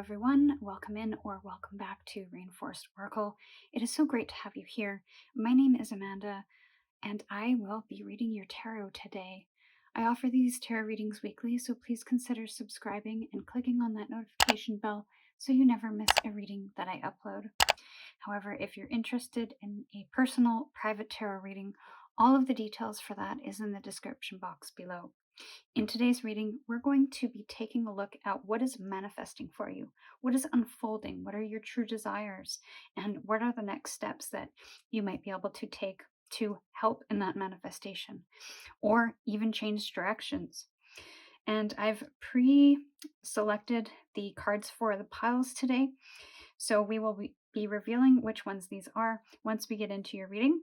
everyone. Welcome in or welcome back to Rainforest Oracle. It is so great to have you here. My name is Amanda, and I will be reading your tarot today. I offer these tarot readings weekly, so please consider subscribing and clicking on that notification bell so you never miss a reading that I upload. However, if you're interested in a personal, private tarot reading, all of the details for that is in the description box below. In today's reading, we're going to be taking a look at what is manifesting for you, what is unfolding, what are your true desires, and what are the next steps that you might be able to take to help in that manifestation, or even change directions. And I've pre-selected the cards for the piles today, so we will be revealing which ones these are once we get into your reading.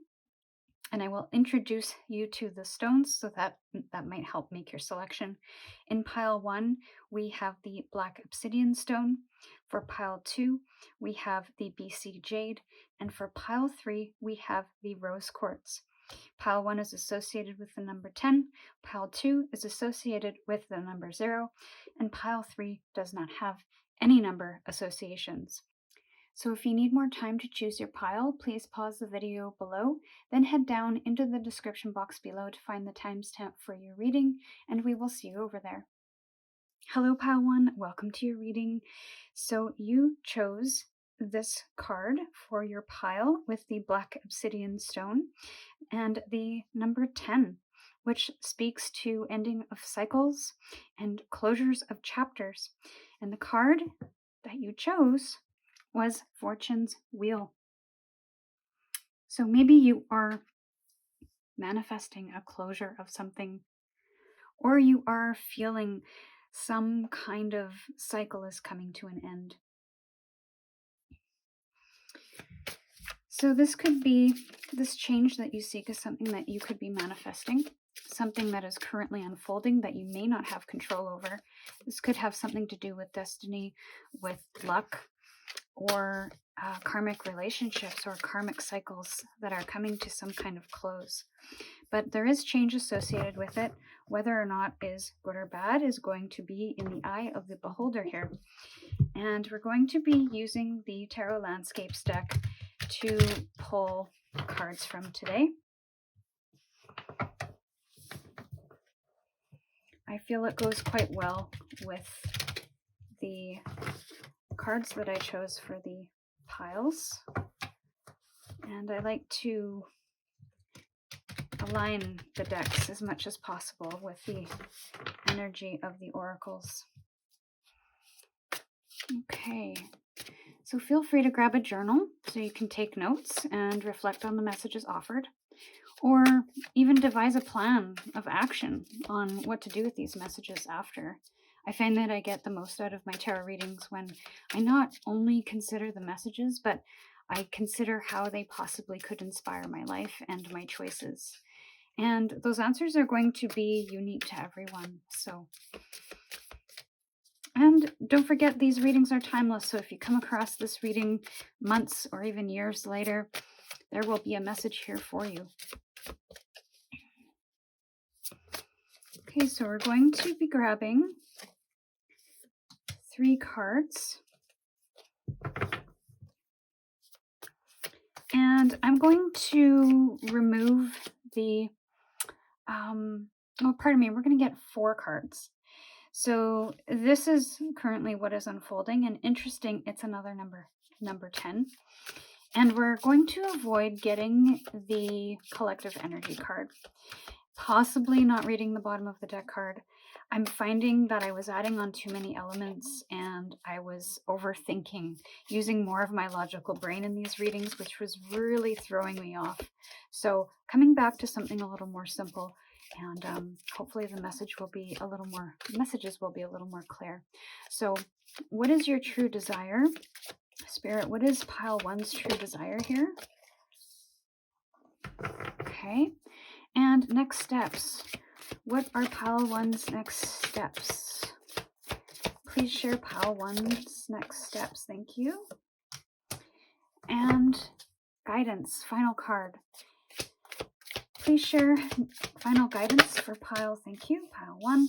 And I will introduce you to the stones so that might help make your selection. In pile 1, we have the black obsidian stone. For pile 2, we have the BC jade. And for pile 3, we have the rose quartz. Pile 1 is associated with the number 10. Pile 2 is associated with the number 0. And pile 3 does not have any number associations. So if you need more time to choose your pile, please pause the video below, then head down into the description box below to find the timestamp for your reading, and we will see you over there. Hello pile 1, welcome to your reading. So you chose this card for your pile with the black obsidian stone and the number 10, which speaks to ending of cycles and closures of chapters. And the card that you chose was Fortune's Wheel. So maybe you are manifesting a closure of something, or you are feeling some kind of cycle is coming to an end. So this could be, this change that you seek is something that you could be manifesting, something that is currently unfolding that you may not have control over. This could have something to do with destiny, with luck, or karmic relationships or karmic cycles that are coming to some kind of close. But there is change associated with it. Whether or not is good or bad is going to be in the eye of the beholder here. And we're going to be using the Tarot Landscapes deck to pull cards from today. I feel it goes quite well with the cards that I chose for the piles, and I like to align the decks as much as possible with the energy of the oracles. Okay, so feel free to grab a journal so you can take notes and reflect on the messages offered, or even devise a plan of action on what to do with these messages after. I find that I get the most out of my tarot readings when I not only consider the messages, but I consider how they possibly could inspire my life and my choices. And those answers are going to be unique to everyone. And don't forget, these readings are timeless. So if you come across this reading months or even years later, there will be a message here for you. Okay, so we're going to be grabbing 3 cards, and I'm going to remove the we're going to get 4 cards. So this is currently what is unfolding, and interesting, it's another number 10, and we're going to avoid getting the collective energy card, possibly not reading the bottom of the deck card. I'm finding that I was adding on too many elements and I was overthinking, using more of my logical brain in these readings, which was really throwing me off. So coming back to something a little more simple, and hopefully the messages will be a little more clear. So what is your true desire? Spirit, what is pile 1's true desire here? Okay, and next steps. What are pile 1's next steps? Please share pile 1's next steps. Thank you. And guidance, final card. Please share final guidance for pile, thank you, pile 1.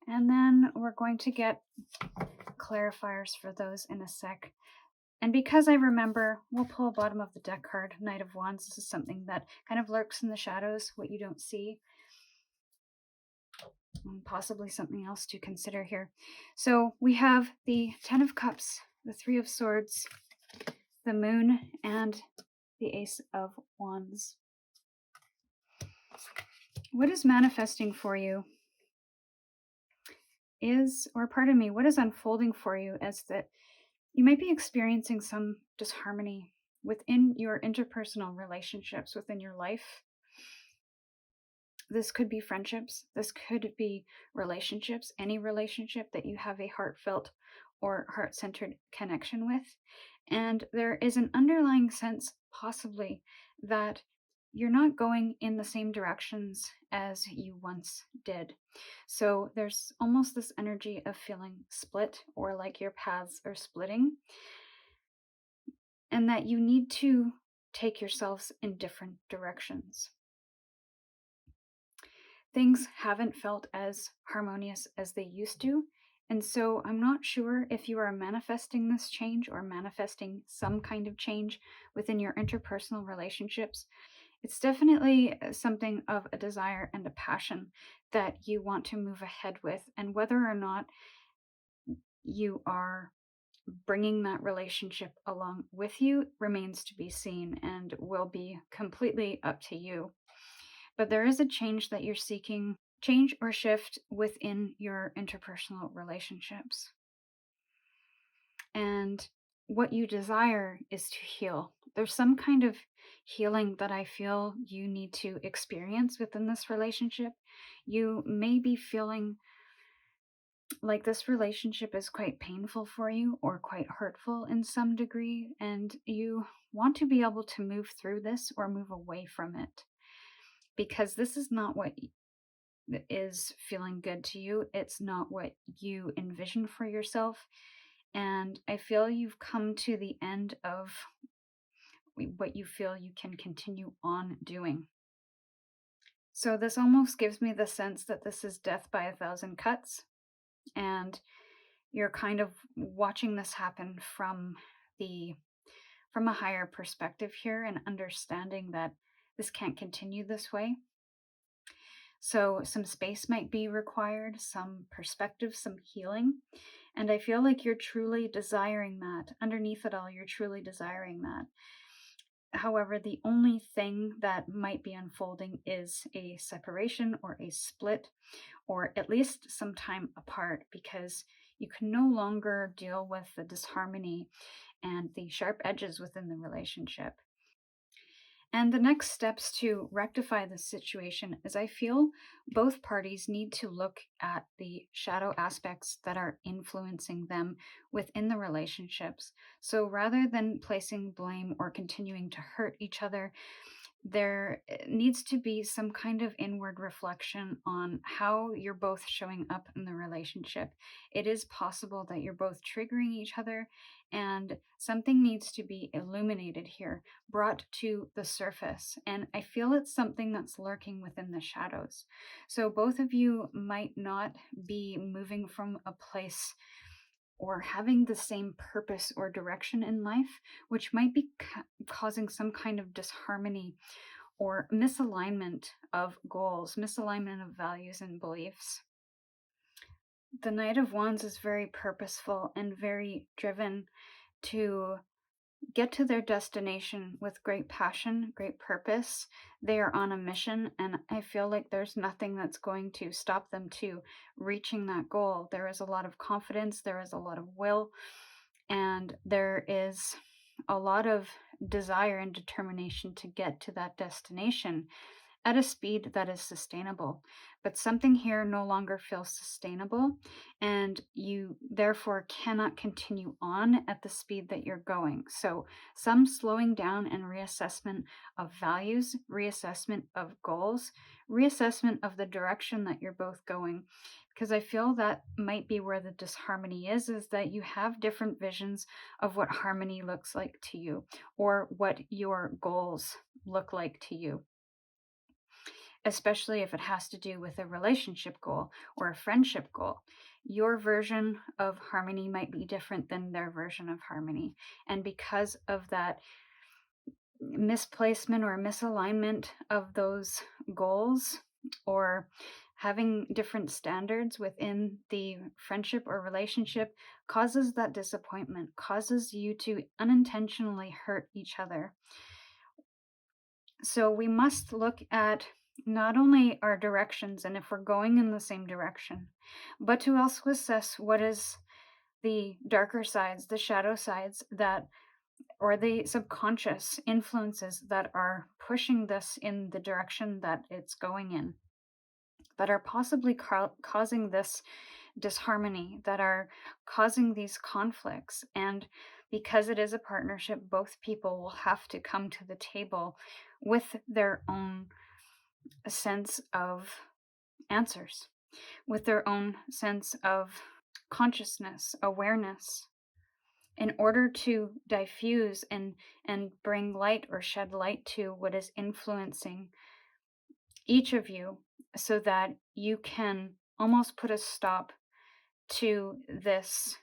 And then we're going to get clarifiers for those in a sec. And because I remember, we'll pull a bottom of the deck card, Knight of Wands. This is something that kind of lurks in the shadows, what you don't see. And possibly something else to consider here. So we have the Ten of Cups, the Three of Swords, the Moon, and the Ace of Wands. What is manifesting for you what is unfolding for you is that you might be experiencing some disharmony within your interpersonal relationships within your life. This could be friendships, this could be relationships, any relationship that you have a heartfelt or heart-centered connection with. And there is an underlying sense, possibly, that you're not going in the same directions as you once did. So there's almost this energy of feeling split, or like your paths are splitting, and that you need to take yourselves in different directions. Things haven't felt as harmonious as they used to. And so I'm not sure if you are manifesting this change or manifesting some kind of change within your interpersonal relationships. It's definitely something of a desire and a passion that you want to move ahead with. And whether or not you are bringing that relationship along with you remains to be seen and will be completely up to you. But there is a change that you're seeking, change or shift within your interpersonal relationships. And what you desire is to heal. There's some kind of healing that I feel you need to experience within this relationship. You may be feeling like this relationship is quite painful for you or quite hurtful in some degree, and you want to be able to move through this or move away from it, because this is not what is feeling good to you. It's not what you envision for yourself. And I feel you've come to the end of what you feel you can continue on doing. So this almost gives me the sense that this is death by 1,000 cuts, and you're kind of watching this happen from a higher perspective here, and understanding that this can't continue this way. So some space might be required, some perspective, some healing. And I feel like you're truly desiring that. Underneath it all, you're truly desiring that. However, the only thing that might be unfolding is a separation or a split, or at least some time apart, because you can no longer deal with the disharmony and the sharp edges within the relationship. And the next steps to rectify this situation is, I feel both parties need to look at the shadow aspects that are influencing them within the relationships. So rather than placing blame or continuing to hurt each other, there needs to be some kind of inward reflection on how you're both showing up in the relationship. It is possible that you're both triggering each other, and something needs to be illuminated here, brought to the surface. And I feel it's something that's lurking within the shadows. So both of you might not be moving from a place or having the same purpose or direction in life, which might be causing some kind of disharmony or misalignment of goals, misalignment of values and beliefs. The Knight of Wands is very purposeful and very driven to get to their destination with great passion, great purpose. They are on a mission, and I feel like there's nothing that's going to stop them to reaching that goal. There is a lot of confidence, there is a lot of will, and there is a lot of desire and determination to get to that destination at a speed that is sustainable. But something here no longer feels sustainable, and you therefore cannot continue on at the speed that you're going. So some slowing down and reassessment of values, reassessment of goals, reassessment of the direction that you're both going. Because I feel that might be where the disharmony is that you have different visions of what harmony looks like to you, or what your goals look like to you. especially if it has to do with a relationship goal or a friendship goal. Your version of harmony might be different than their version of harmony. And because of that misplacement or misalignment of those goals, or having different standards within the friendship or relationship, causes that disappointment, causes you to unintentionally hurt each other. So we must look at not only our directions and if we're going in the same direction, but to also assess what is the darker sides, the shadow sides that, or the subconscious influences that are pushing this in the direction that it's going in, that are possibly causing this disharmony, that are causing these conflicts. And because it is a partnership, both people will have to come to the table with their own sense of answers, with their own sense of consciousness, awareness, in order to diffuse and bring light or shed light to what is influencing each of you, so that you can almost put a stop to this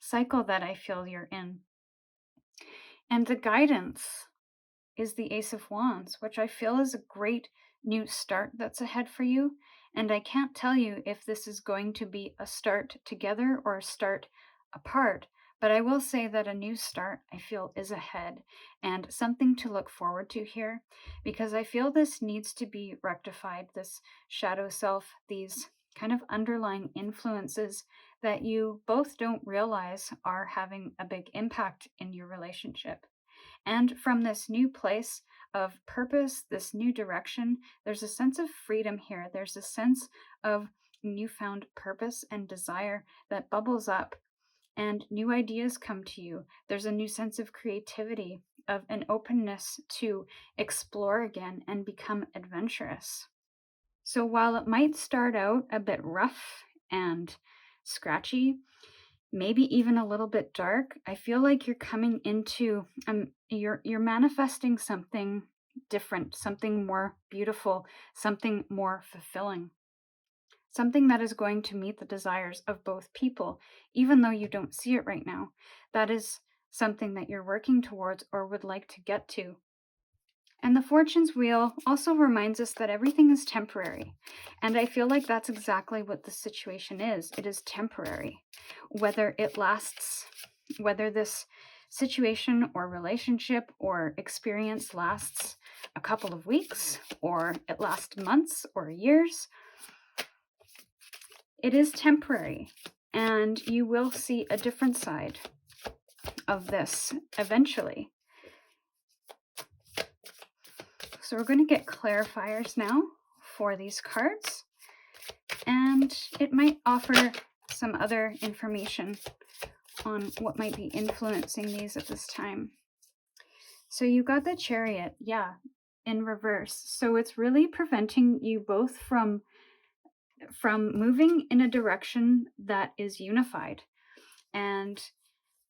cycle that I feel you're in. And the guidance is the Ace of Wands, which I feel is a great new start that's ahead for you. And I can't tell you if this is going to be a start together or a start apart, but I will say that a new start, I feel, is ahead, and something to look forward to here, because I feel this needs to be rectified, this shadow self, these kind of underlying influences that you both don't realize are having a big impact in your relationship. And from this new place of purpose, this new direction, there's a sense of freedom here. There's a sense of newfound purpose and desire that bubbles up, and new ideas come to you. There's a new sense of creativity, of an openness to explore again and become adventurous. So while it might start out a bit rough and scratchy, maybe even a little bit dark, I feel like you're coming into you're manifesting something different, something more beautiful, something more fulfilling, something that is going to meet the desires of both people, even though you don't see it right now. That is something that you're working towards or would like to get to. And the Fortune's Wheel also reminds us that everything is temporary. And I feel like that's exactly what the situation is. It is temporary. Whether it lasts, whether this situation or relationship or experience lasts a couple of weeks, or it lasts months or years, it is temporary. And you will see a different side of this eventually. So we're going to get clarifiers now for these cards, and it might offer some other information on what might be influencing these at this time. So you got the Chariot, yeah, in reverse. So it's really preventing you both from moving in a direction that is unified. And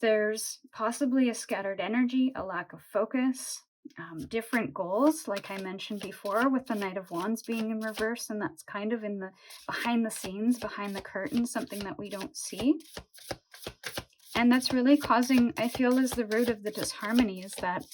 there's possibly a scattered energy, a lack of focus, different goals, like I mentioned before, with the Knight of Wands being in reverse, and that's kind of in the behind the scenes, behind the curtain, something that we don't see. And that's really causing, I feel, is the root of the disharmony, is that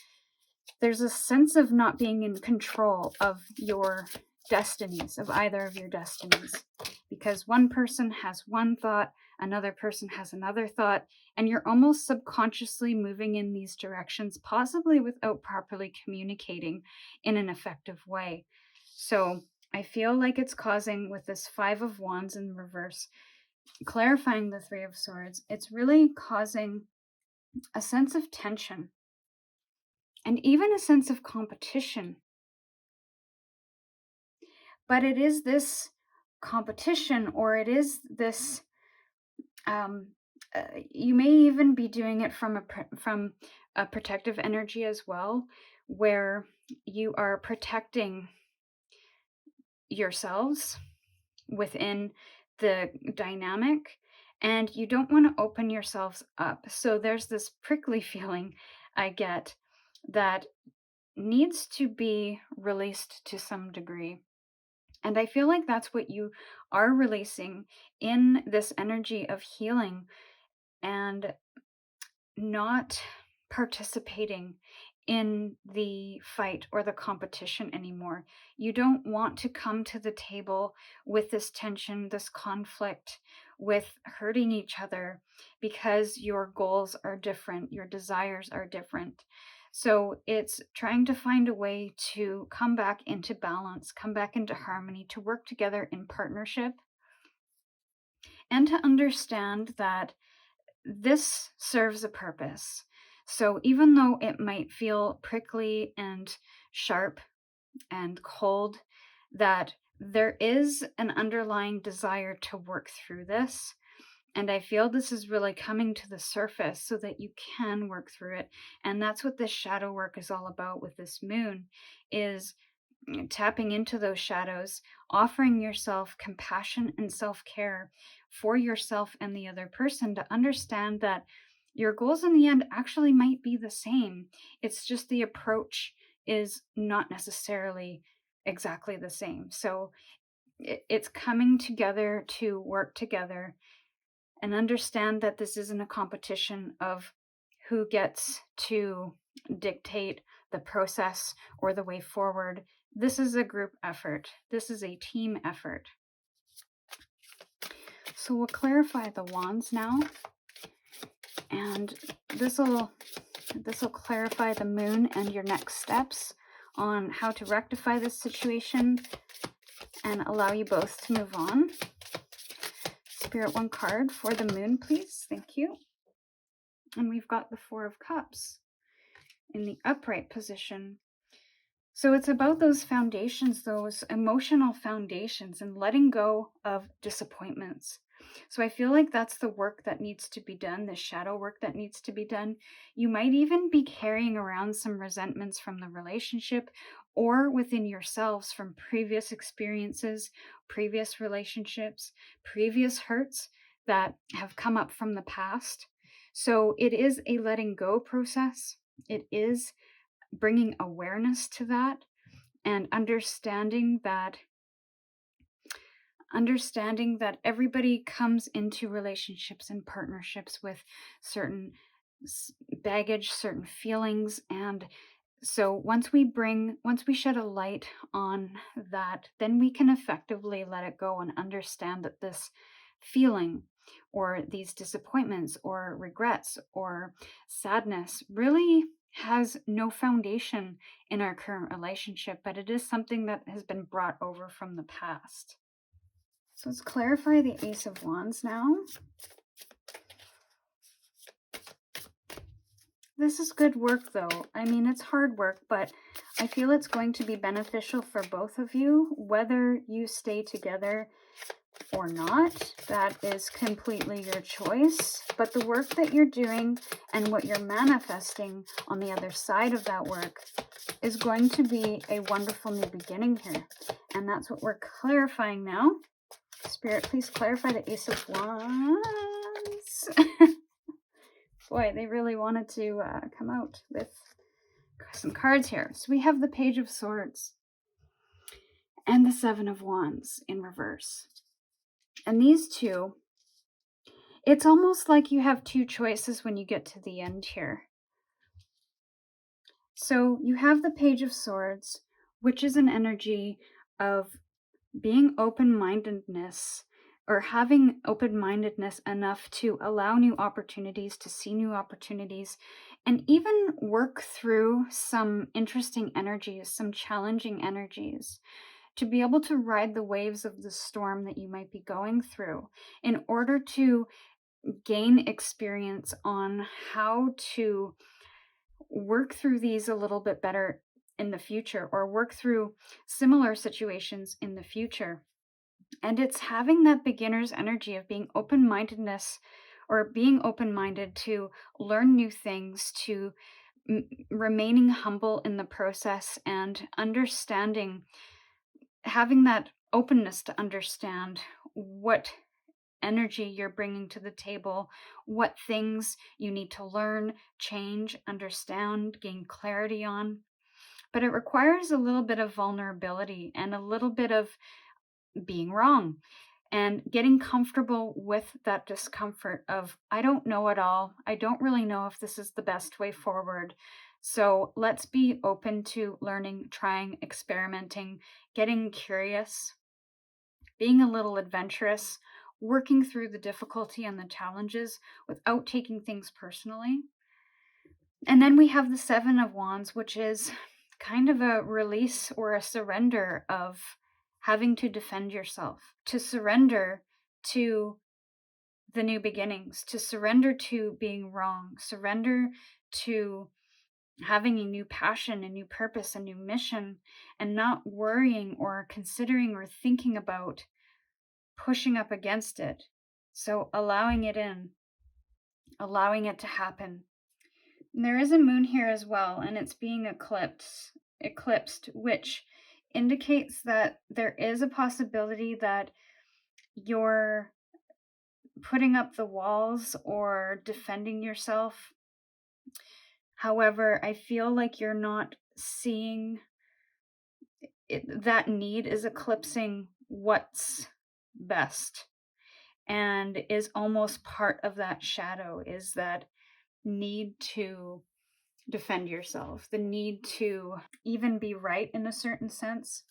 there's a sense of not being in control of your destinies, of either of your destinies, because one person has one thought, another person has another thought, and you're almost subconsciously moving in these directions, possibly without properly communicating in an effective way. So I feel like it's causing, with this Five of Wands in reverse, clarifying the Three of Swords, it's really causing a sense of tension and even a sense of competition. But it is this competition, or it is this you may even be doing it from a protective energy as well, where you are protecting yourselves within the dynamic, and you don't want to open yourselves up. So there's this prickly feeling I get, that needs to be released to some degree. And I feel like that's what you are releasing in this energy of healing and not participating in the fight or the competition anymore. You don't want to come to the table with this tension, this conflict, with hurting each other because your goals are different, your desires are different. So it's trying to find a way to come back into balance, come back into harmony, to work together in partnership, and to understand that this serves a purpose. So even though it might feel prickly and sharp and cold, that there is an underlying desire to work through this. And I feel this is really coming to the surface so that you can work through it. And that's what this shadow work is all about with this moon, is tapping into those shadows, offering yourself compassion and self-care for yourself and the other person, to understand that your goals in the end actually might be the same. It's just the approach is not necessarily exactly the same. So it's coming together to work together and understand that this isn't a competition of who gets to dictate the process or the way forward. This is a group effort. This is a team effort. So we'll clarify the wands now, and this will clarify the moon and your next steps on how to rectify this situation and allow you both to move on. Spirit, one card for the moon, please. Thank you. And we've got the Four of Cups in the upright position. So it's about those foundations, those emotional foundations, and letting go of disappointments. So I feel like that's the work that needs to be done, the shadow work that needs to be done. You might even be carrying around some resentments from the relationship or within yourselves from previous experiences, previous relationships, previous hurts that have come up from the past. So it is a letting go process. It is bringing awareness to that and understanding that everybody comes into relationships and partnerships with certain baggage, certain feelings. And so once we shed a light on that, then we can effectively let it go and understand that this feeling or these disappointments or regrets or sadness really has no foundation in our current relationship, but it is something that has been brought over from the past. So let's clarify the Ace of Wands now. This is good work though. I mean, it's hard work, but I feel it's going to be beneficial for both of you, whether you stay together or not. That is completely your choice. But the work that you're doing and what you're manifesting on the other side of that work is going to be a wonderful new beginning here. And that's what we're clarifying now. Spirit, please clarify the Ace of Wands. Boy, they really wanted to come out with some cards here. So we have the Page of Swords and the Seven of Wands in reverse. And these two, it's almost like you have two choices when you get to the end here. So you have the Page of Swords, which is an energy of being open-mindedness, or having open-mindedness enough to allow new opportunities, to see new opportunities, and even work through some interesting energies, some challenging energies, to be able to ride the waves of the storm that you might be going through in order to gain experience on how to work through these a little bit better in the future, or work through similar situations in the future. And it's having that beginner's energy of being open-mindedness, or being open-minded to learn new things, to remaining humble in the process, and understanding, having that openness to understand what energy you're bringing to the table, what things you need to learn, change, understand, gain clarity on. but it requires a little bit of vulnerability and a little bit of being wrong and getting comfortable with that discomfort of, I don't know it all. I don't really know if this is the best way forward. So let's be open to learning, trying, experimenting, getting curious, being a little adventurous, working through the difficulty and the challenges without taking things personally. And then we have the Seven of Wands, which is kind of a release or a surrender of having to defend yourself, to surrender to the new beginnings, to surrender to being wrong, surrender to having a new passion, a new purpose, a new mission, and not worrying or considering or thinking about pushing up against it. So allowing it in, allowing it to happen. And there is a moon here as well, and it's being eclipsed, which indicates that there is a possibility that you're putting up the walls or defending yourself. However, I feel like you're not seeing it, that need is eclipsing what's best, and is almost part of that shadow, is that need to defend yourself, the need to even be right in a certain sense.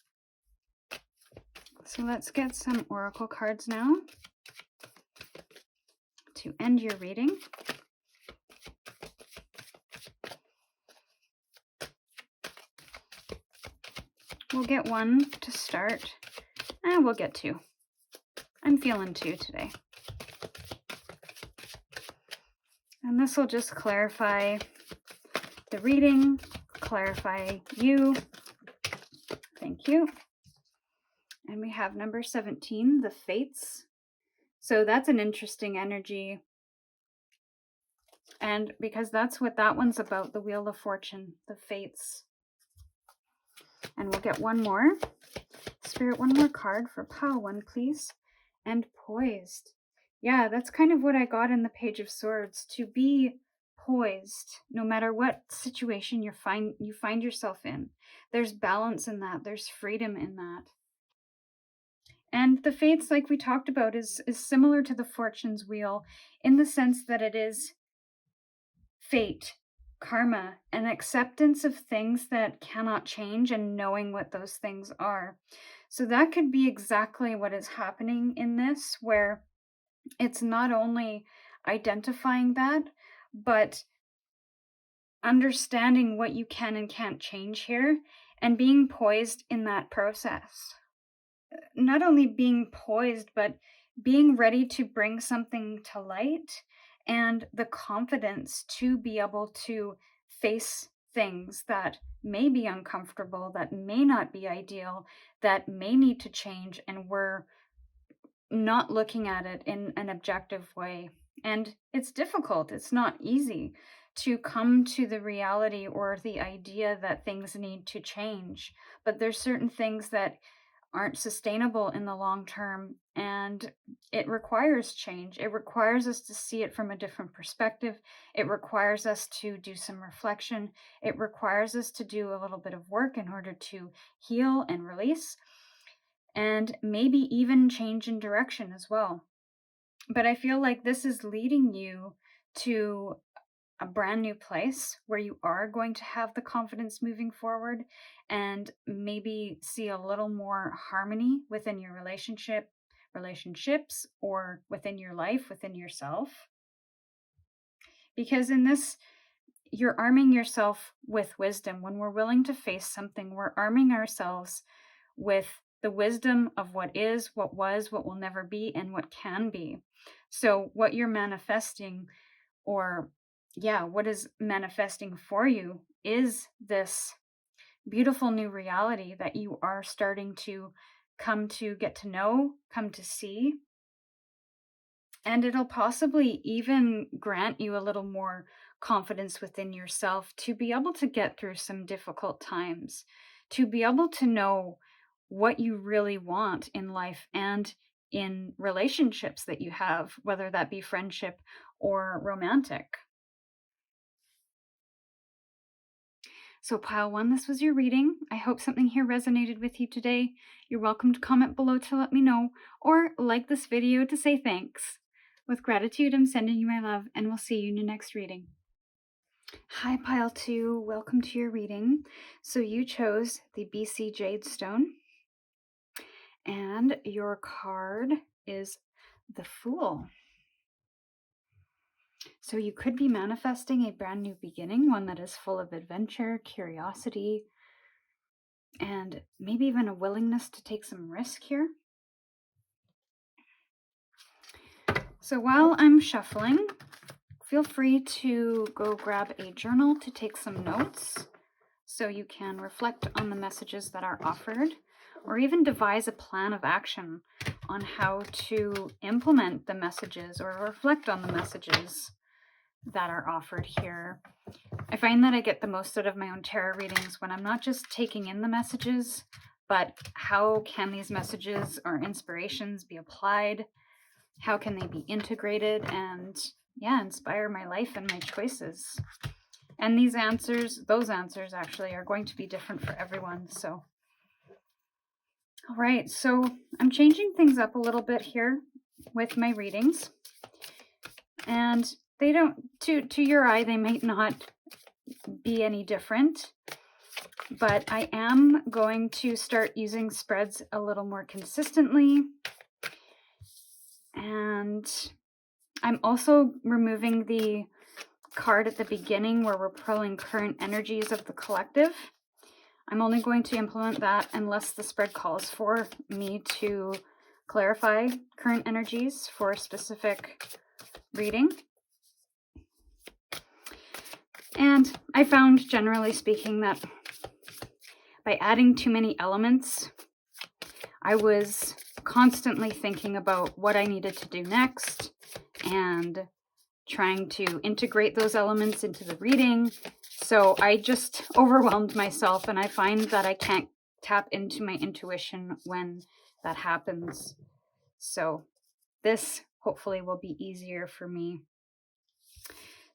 So let's get some oracle cards now to end your reading. We'll get one to start, and we'll get two. I'm feeling two today. And this will just clarify the reading, clarify you. Thank you. And we have number 17, the Fates. So that's an interesting energy. And because that's what that one's about, the Wheel of Fortune, the Fates. And we'll get one more. Spirit, one more card for pile one, please. And Poised. Yeah, that's kind of what I got in the Page of Swords. To be poised, no matter what situation you find yourself in. There's balance in that. There's freedom in that. And the Fates, like we talked about, is similar to the Fortune's Wheel in the sense that it is fate, karma, an acceptance of things that cannot change and knowing what those things are. So that could be exactly what is happening in this, where it's not only identifying that, but understanding what you can and can't change here and being poised in that process. Not only being poised, but being ready to bring something to light and the confidence to be able to face things that may be uncomfortable, that may not be ideal, that may need to change, and we're not looking at it in an objective way. And it's difficult, it's not easy to come to the reality or the idea that things need to change, but there's certain things that aren't sustainable in the long term, and it requires change. It requires us to see it from a different perspective. It requires us to do some reflection. It requires us to do a little bit of work in order to heal and release, and maybe even change in direction as well. But I feel like this is leading you to a brand new place where you are going to have the confidence moving forward and maybe see a little more harmony within your relationships, or within your life, within yourself. Because in this, you're arming yourself with wisdom. When we're willing to face something, we're arming ourselves with the wisdom of what is, what was, what will never be, and what can be. So what you're manifesting, or what is manifesting for you, is this beautiful new reality that you are starting to come to get to know, come to see. And it'll possibly even grant you a little more confidence within yourself to be able to get through some difficult times, to be able to know what you really want in life and in relationships that you have, whether that be friendship or romantic. So pile one, this was your reading. I hope something here resonated with you today. You're welcome to comment below to let me know, or like this video to say thanks. With gratitude, I'm sending you my love, and we'll see you in your next reading. Hi pile two, welcome to your reading. So you chose the BC Jade Stone, and your card is the Fool. So you could be manifesting a brand new beginning, one that is full of adventure, curiosity, and maybe even a willingness to take some risk here. So while I'm shuffling, feel free to go grab a journal to take some notes so you can reflect on the messages that are offered, or even devise a plan of action on how to implement the messages or reflect on the messages that are offered here. I find that I get the most out of my own tarot readings when I'm not just taking in the messages, but how can these messages or inspirations be applied? How can they be integrated and, inspire my life and my choices? And these answers, those answers actually, are going to be different for everyone. So, all right, so I'm changing things up a little bit here with my readings. And they don't, to your eye, they might not be any different, but I am going to start using spreads a little more consistently. And I'm also removing the card at the beginning where we're pulling current energies of the collective. I'm only going to implement that unless the spread calls for me to clarify current energies for a specific reading. And I found, generally speaking, that by adding too many elements, I was constantly thinking about what I needed to do next and trying to integrate those elements into the reading. So I just overwhelmed myself, and I find that I can't tap into my intuition when that happens. So this hopefully will be easier for me.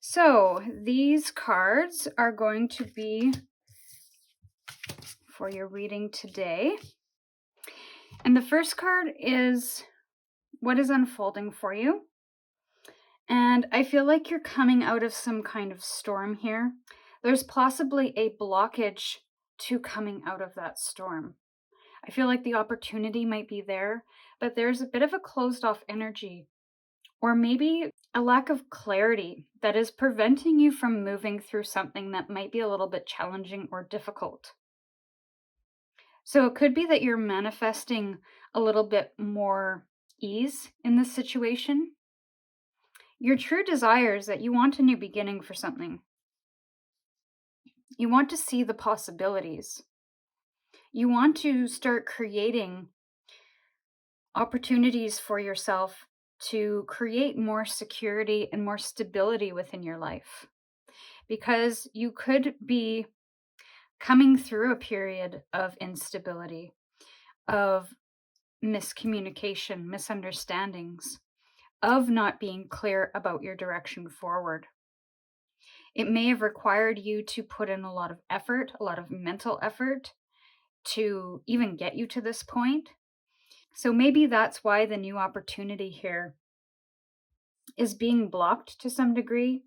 So these cards are going to be for your reading today. And the first card is what is unfolding for you. And I feel like you're coming out of some kind of storm here. There's possibly a blockage to coming out of that storm. I feel like the opportunity might be there, but there's a bit of a closed off energy, or maybe a lack of clarity that is preventing you from moving through something that might be a little bit challenging or difficult. So it could be that you're manifesting a little bit more ease in this situation. Your true desire is that you want a new beginning for something. You want to see the possibilities. You want to start creating opportunities for yourself to create more security and more stability within your life. Because you could be coming through a period of instability, of miscommunication, misunderstandings, of not being clear about your direction forward. It may have required you to put in a lot of effort, a lot of mental effort, to even get you to this point. So maybe that's why the new opportunity here is being blocked to some degree,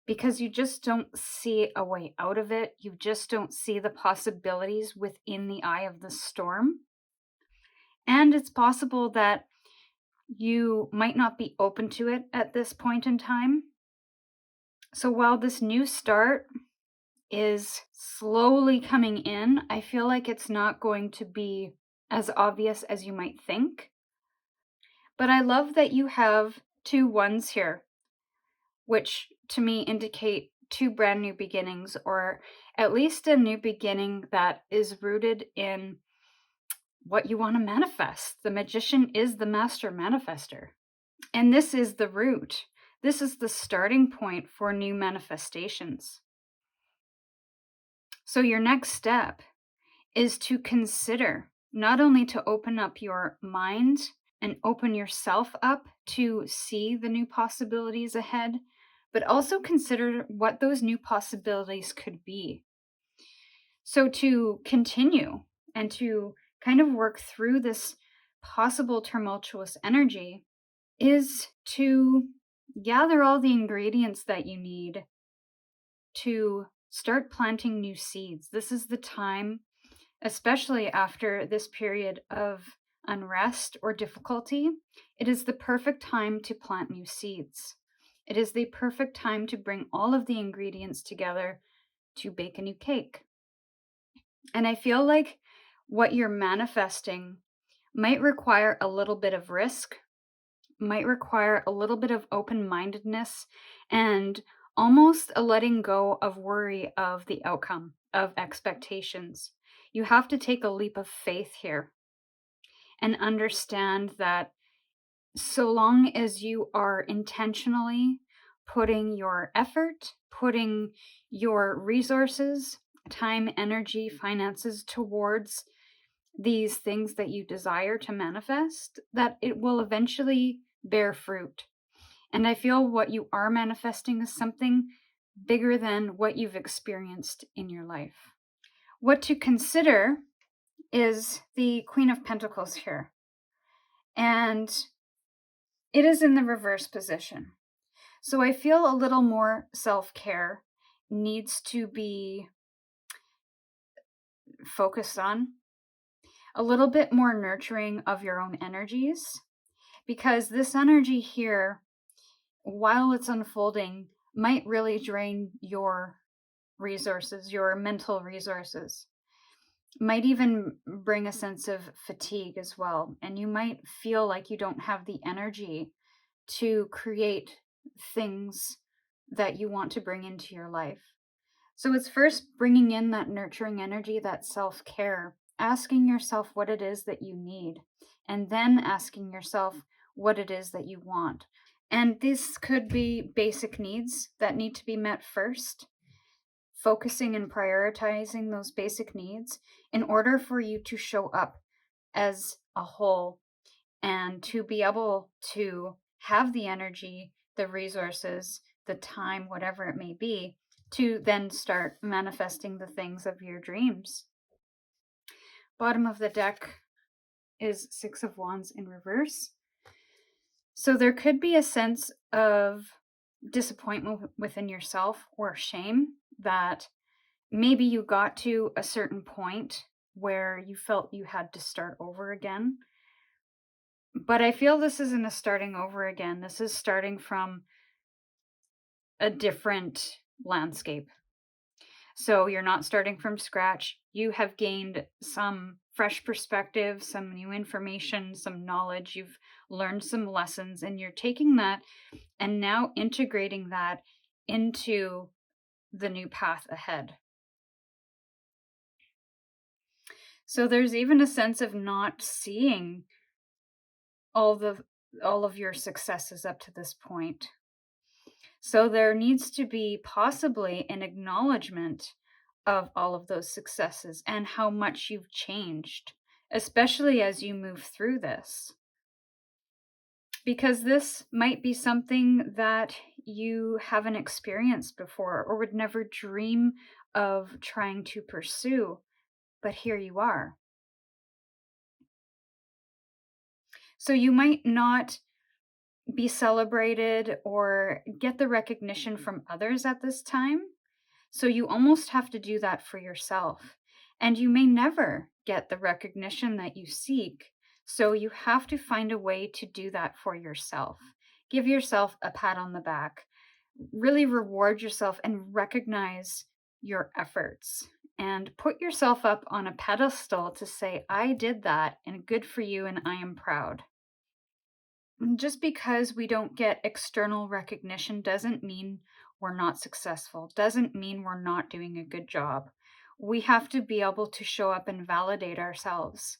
because you just don't see a way out of it. You just don't see the possibilities within the eye of the storm. And it's possible that you might not be open to it at this point in time. So while this new start is slowly coming in, I feel like it's not going to be as obvious as you might think. But I love that you have 2 ones here, which to me indicate 2 brand new beginnings, or at least a new beginning that is rooted in what you want to manifest. The magician is the master manifester. And this is the root. This is the starting point for new manifestations. So your next step is to consider not only to open up your mind and open yourself up to see the new possibilities ahead, but also consider what those new possibilities could be. So to continue and to kind of work through this possible tumultuous energy is to gather all the ingredients that you need to start planting new seeds. This is the time, especially after this period of unrest or difficulty, it is the perfect time to plant new seeds. It is the perfect time to bring all of the ingredients together to bake a new cake. And I feel like what you're manifesting might require a little bit of risk, might require a little bit of open-mindedness, and almost a letting go of worry of the outcome, of expectations. You have to take a leap of faith here and understand that so long as you are intentionally putting your effort, putting your resources, time, energy, finances towards these things that you desire to manifest, that it will eventually bear fruit. And I feel what you are manifesting is something bigger than what you've experienced in your life. What to consider is the Queen of Pentacles here. And it is in the reverse position. So I feel a little more self-care needs to be focused on, a little bit more nurturing of your own energies, because this energy here, while it's unfolding, might really drain your resources, your mental resources. Might even bring a sense of fatigue as well. And you might feel like you don't have the energy to create things that you want to bring into your life. So it's first bringing in that nurturing energy, that self-care, asking yourself what it is that you need, and then asking yourself what it is that you want. And this could be basic needs that need to be met first, focusing and prioritizing those basic needs in order for you to show up as a whole and to be able to have the energy, the resources, the time, whatever it may be, to then start manifesting the things of your dreams. Bottom of the deck is Six of Wands in reverse. So there could be a sense of disappointment within yourself or shame that maybe you got to a certain point where you felt you had to start over again. But I feel this isn't a starting over again. This is starting from a different landscape. So you're not starting from scratch. You have gained some fresh perspective, some new information, some knowledge. You've learned some lessons, and you're taking that and now integrating that into the new path ahead. So there's even a sense of not seeing all of your successes up to this point. So there needs to be possibly an acknowledgement of all of those successes and how much you've changed, especially as you move through this. Because this might be something that you haven't experienced before or would never dream of trying to pursue, but here you are. So you might not be celebrated or get the recognition from others at this time. So you almost have to do that for yourself. And you may never get the recognition that you seek. So you have to find a way to do that for yourself. Give yourself a pat on the back. Really reward yourself and recognize your efforts. And put yourself up on a pedestal to say, I did that and good for you and I am proud. Just because we don't get external recognition doesn't mean we're not successful, doesn't mean we're not doing a good job. We have to be able to show up and validate ourselves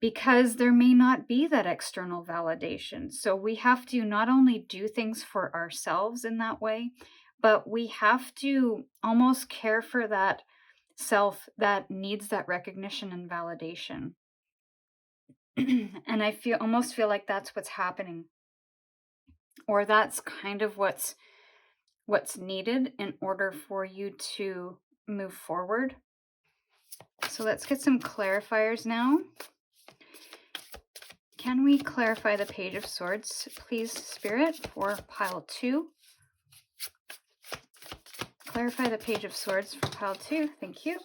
because there may not be that external validation. So we have to not only do things for ourselves in that way, but we have to almost care for that self that needs that recognition and validation. And I almost feel like that's what's happening, or that's kind of what's what's needed in order for you to move forward. So let's get some clarifiers now. Can we clarify the Page of Swords, please, Spirit, for pile 2? Clarify the Page of Swords for pile 2. Thank you.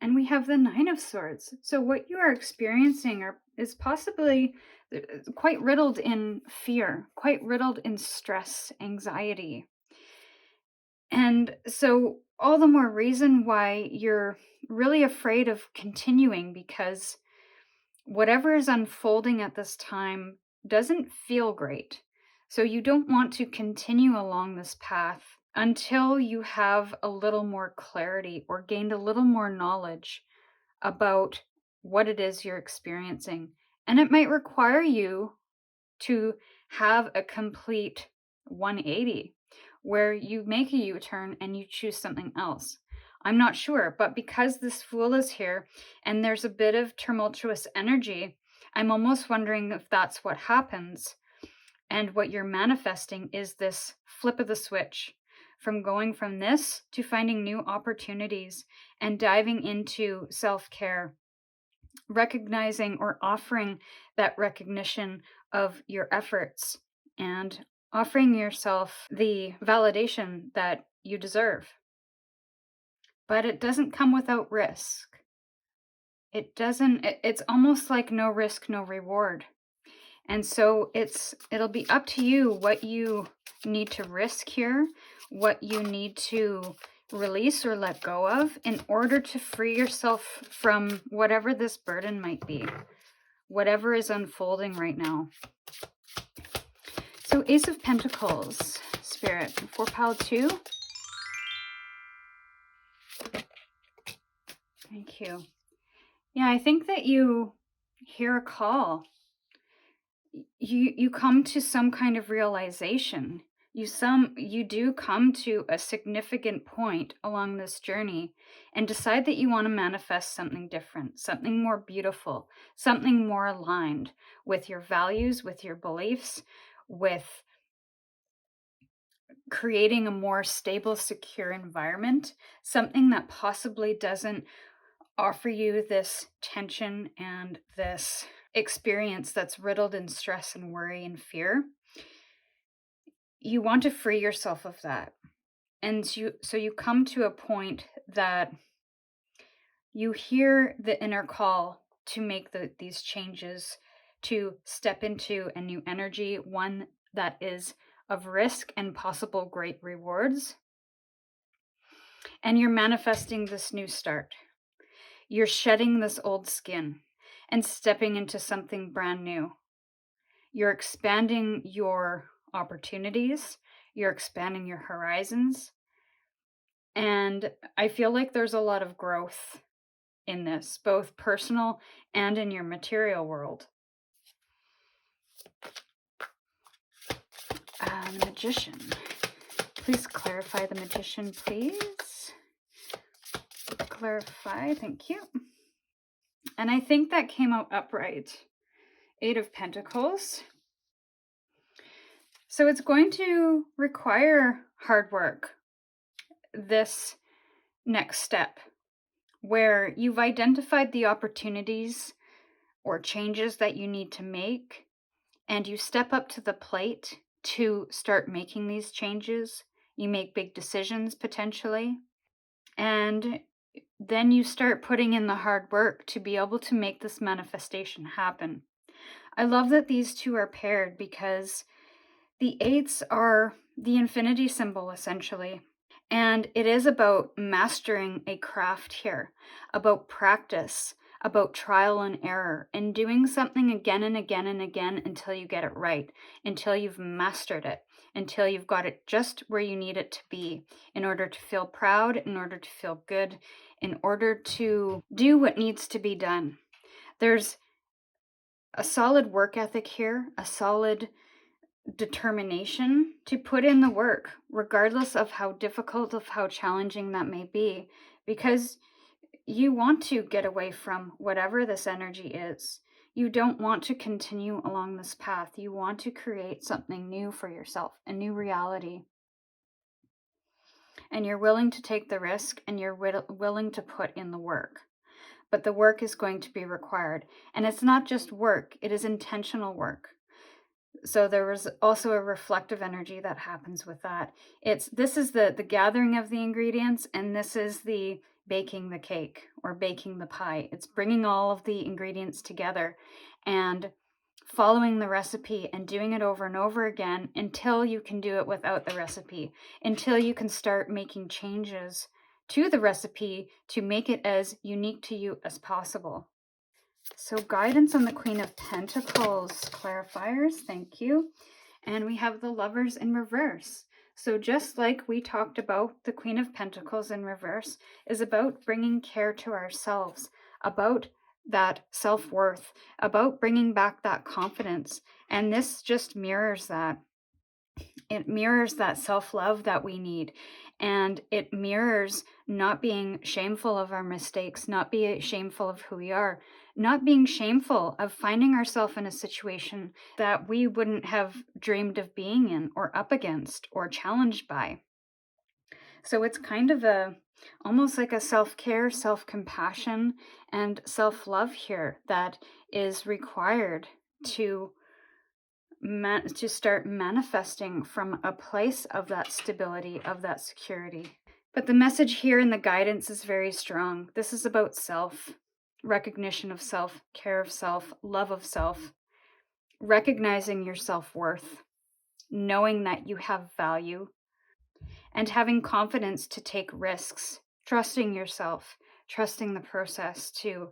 And we have the Nine of Swords. So what you are experiencing is possibly quite riddled in fear, quite riddled in stress, anxiety. And so all the more reason why you're really afraid of continuing, because whatever is unfolding at this time doesn't feel great. So you don't want to continue along this path until you have a little more clarity or gained a little more knowledge about what it is you're experiencing. And it might require you to have a complete 180 where you make a U-turn and you choose something else. I'm not sure, but because this Fool is here and there's a bit of tumultuous energy, I'm almost wondering if that's what happens. And what you're manifesting is this flip of the switch from going from this to finding new opportunities and diving into self-care, recognizing or offering that recognition of your efforts and offering yourself the validation that you deserve. But it doesn't come without risk. It's almost like no risk, no reward. And so it'll be up to you what you need to risk here, what you need to release or let go of in order to free yourself from whatever this burden might be, whatever is unfolding right now. So Ace of Pentacles, Spirit, for pile 2. Thank you. Yeah, I think that you hear a call. You come to some kind of realization. You do come to a significant point along this journey and decide that you want to manifest something different, something more beautiful, something more aligned with your values, with your beliefs, with creating a more stable, secure environment, something that possibly doesn't offer you this tension and this experience that's riddled in stress and worry and fear. You want to free yourself of that. And so you come to a point that you hear the inner call to make these changes, to step into a new energy, one that is of risk and possible great rewards. And you're manifesting this new start. You're shedding this old skin and stepping into something brand new. You're expanding your opportunities. You're expanding your horizons. And I feel like there's a lot of growth in this, both personal and in your material world. The Magician. Please clarify the Magician, please. Clarify, thank you. And I think that came out upright. 8 of Pentacles. So it's going to require hard work, this next step, where you've identified the opportunities or changes that you need to make, and you step up to the plate to start making these changes. You make big decisions potentially, and then you start putting in the hard work to be able to make this manifestation happen. I love that these two are paired because the 8s are the infinity symbol, essentially. And it is about mastering a craft here, about practice, about trial and error, and doing something again and again and again until you get it right, until you've mastered it, until you've got it just where you need it to be, in order to feel proud, in order to feel good, in order to do what needs to be done. There's a solid work ethic here, a solid determination to put in the work, regardless of how difficult, of how challenging that may be, because you want to get away from whatever this energy is. You don't want to continue along this path. You want to create something new for yourself, a new reality. and you're willing to take the risk, and you're willing to put in the work. But the work is going to be required. And it's not just work, it is intentional work. So there was also a reflective energy that happens with that. This is the gathering of the ingredients, and this is the baking the cake or baking the pie. It's bringing all of the ingredients together and following the recipe and doing it over and over again until you can do it without the recipe, until you can start making changes to the recipe to make it as unique to you as possible. So guidance on the Queen of Pentacles, clarifiers, thank you. And we have the Lovers in reverse. So just like we talked about, the Queen of Pentacles in reverse is about bringing care to ourselves, about that self-worth, about bringing back that confidence. And this just mirrors that. It mirrors that self-love that we need. And it mirrors not being shameful of our mistakes, not being shameful of who we are, not being shameful of finding ourselves in a situation that we wouldn't have dreamed of being in or up against or challenged by. So it's kind of almost like a self-care, self-compassion, and self-love here that is required to start manifesting from a place of that stability, of that security. But the message here in the guidance is very strong. This is about self, recognition of self, care of self, love of self, recognizing your self-worth, knowing that you have value, and having confidence to take risks, trusting yourself, trusting the process to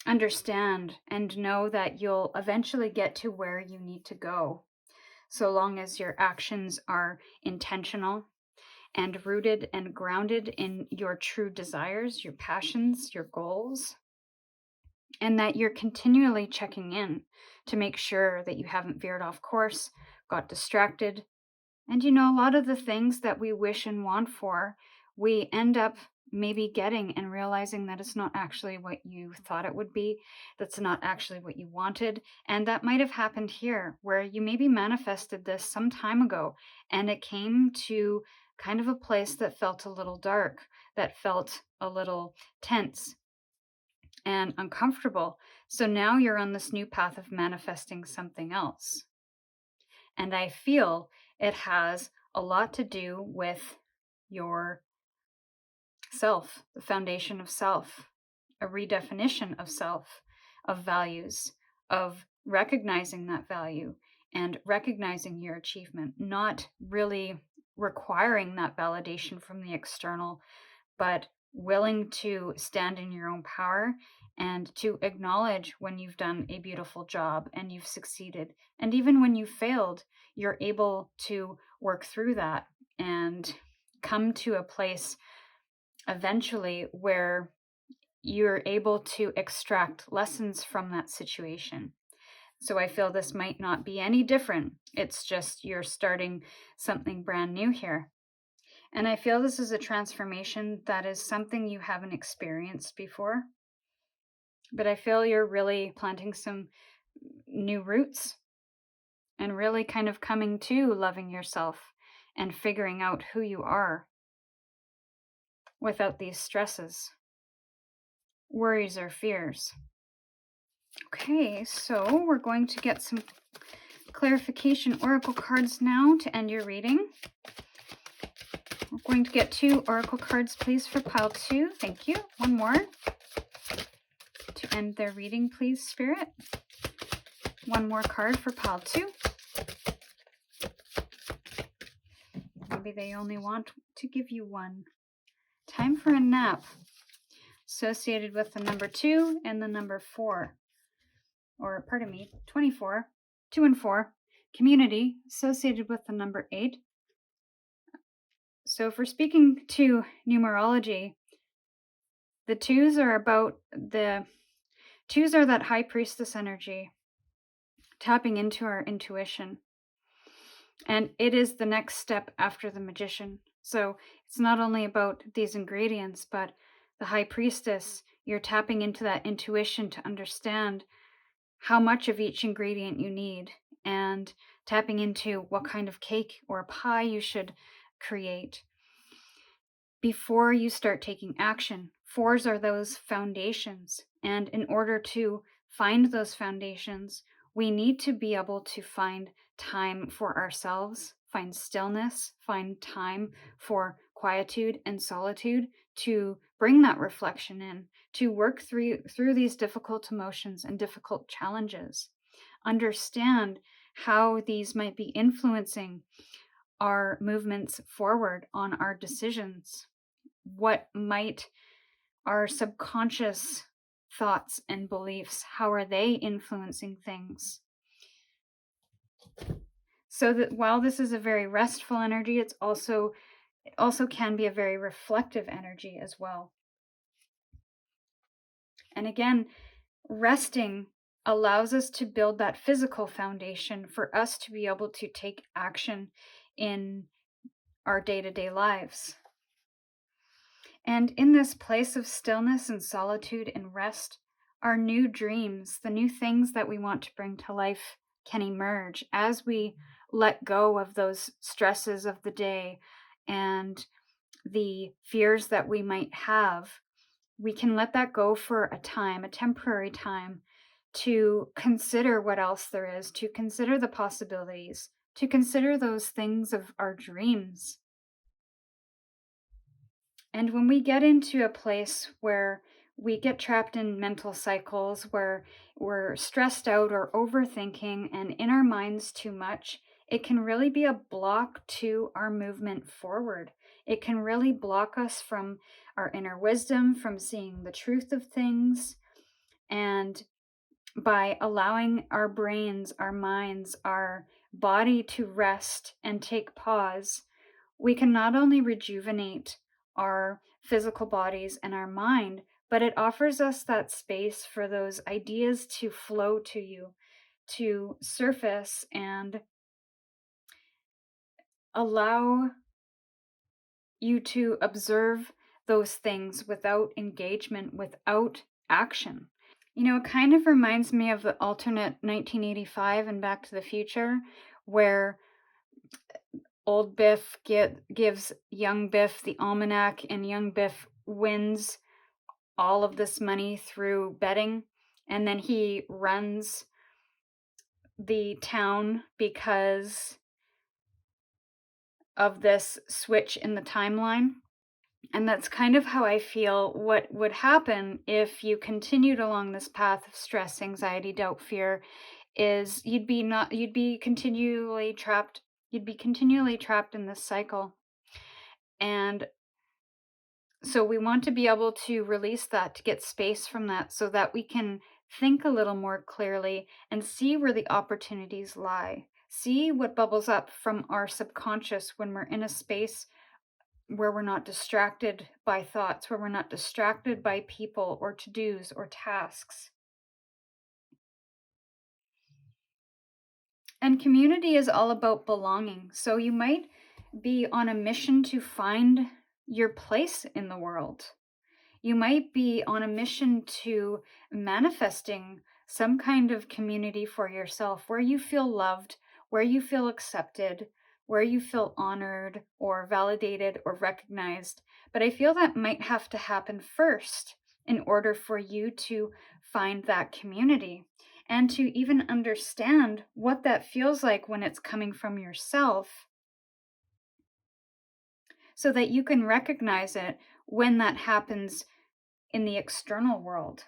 understand and know that you'll eventually get to where you need to go, so long as your actions are intentional and rooted and grounded in your true desires, your passions, your goals, and that you're continually checking in to make sure that you haven't veered off course, got distracted. And a lot of the things that we wish and want for, we end up maybe getting and realizing that it's not actually what you thought it would be, that's not actually what you wanted. And that might have happened here, where you maybe manifested this some time ago, and it came to kind of a place that felt a little dark, that felt a little tense and uncomfortable. So now you're on this new path of manifesting something else. And I feel it has a lot to do with your self, the foundation of self, a redefinition of self, of values, of recognizing that value and recognizing your achievement, not really requiring that validation from the external, but willing to stand in your own power and to acknowledge when you've done a beautiful job and you've succeeded. And even when you failed, you're able to work through that and come to a place eventually where you're able to extract lessons from that situation. So I feel this might not be any different. It's just you're starting something brand new here. And I feel this is a transformation that is something you haven't experienced before. But I feel you're really planting some new roots and really kind of coming to loving yourself and figuring out who you are without these stresses, worries, or fears. Okay, so we're going to get some clarification oracle cards now to end your reading. We're going to get 2 oracle cards, please, for pile 2. Thank you. One more to end their reading, please, Spirit. One more card for pile 2. Maybe they only want to give you one. Time for a nap, associated with the number 2 and the number 4. Or, pardon me, 24, 2 and 4. Community, associated with the number 8. So if we're speaking to numerology, the 2s are that high priestess energy, tapping into our intuition. And it is the next step after the magician. So it's not only about these ingredients, but the high priestess, you're tapping into that intuition to understand how much of each ingredient you need and tapping into what kind of cake or pie you should create. before you start taking action. Fours are those foundations. And in order to find those foundations, we need to be able to find time for ourselves, find stillness, find time for quietude and solitude to bring that reflection in, to work through these difficult emotions and difficult challenges. Understand how these might be influencing our movements forward on our decisions. What might our subconscious thoughts and beliefs, how are they influencing things? So that while this is a very restful energy, it also can be a very reflective energy as well. And again, resting allows us to build that physical foundation for us to be able to take action in our day-to-day lives. And in this place of stillness and solitude and rest, our new dreams, the new things that we want to bring to life, can emerge as we let go of those stresses of the day and the fears that we might have. We can let that go for a time, a temporary time, to consider what else there is, to consider the possibilities, to consider those things of our dreams. And when we get into a place where we get trapped in mental cycles, where we're stressed out or overthinking and in our minds too much, it can really be a block to our movement forward. It can really block us from our inner wisdom, from seeing the truth of things. And by allowing our brains, our minds, our body to rest and take pause, we can not only rejuvenate our physical bodies and our mind, but it offers us that space for those ideas to flow to you, to surface, and allow you to observe those things without engagement, without action. You know, it kind of reminds me of the alternate 1985 and Back to the Future, where old Biff gives young Biff the almanac, and young Biff wins all of this money through betting, and then he runs the town because of this switch in the timeline. And that's kind of how I feel what would happen if you continued along this path of stress, anxiety, doubt, fear, is you'd be continually trapped in this cycle. And so we want to be able to release that, to get space from that, so that we can think a little more clearly and see where the opportunities lie. See what bubbles up from our subconscious when we're in a space where we're not distracted by thoughts, where we're not distracted by people or to-dos or tasks. And community is all about belonging. So you might be on a mission to find your place in the world. You might be on a mission to manifesting some kind of community for yourself where you feel loved, where you feel accepted, where you feel honored or validated or recognized. But I feel that might have to happen first in order for you to find that community and to even understand what that feels like when it's coming from yourself, so that you can recognize it when that happens in the external world.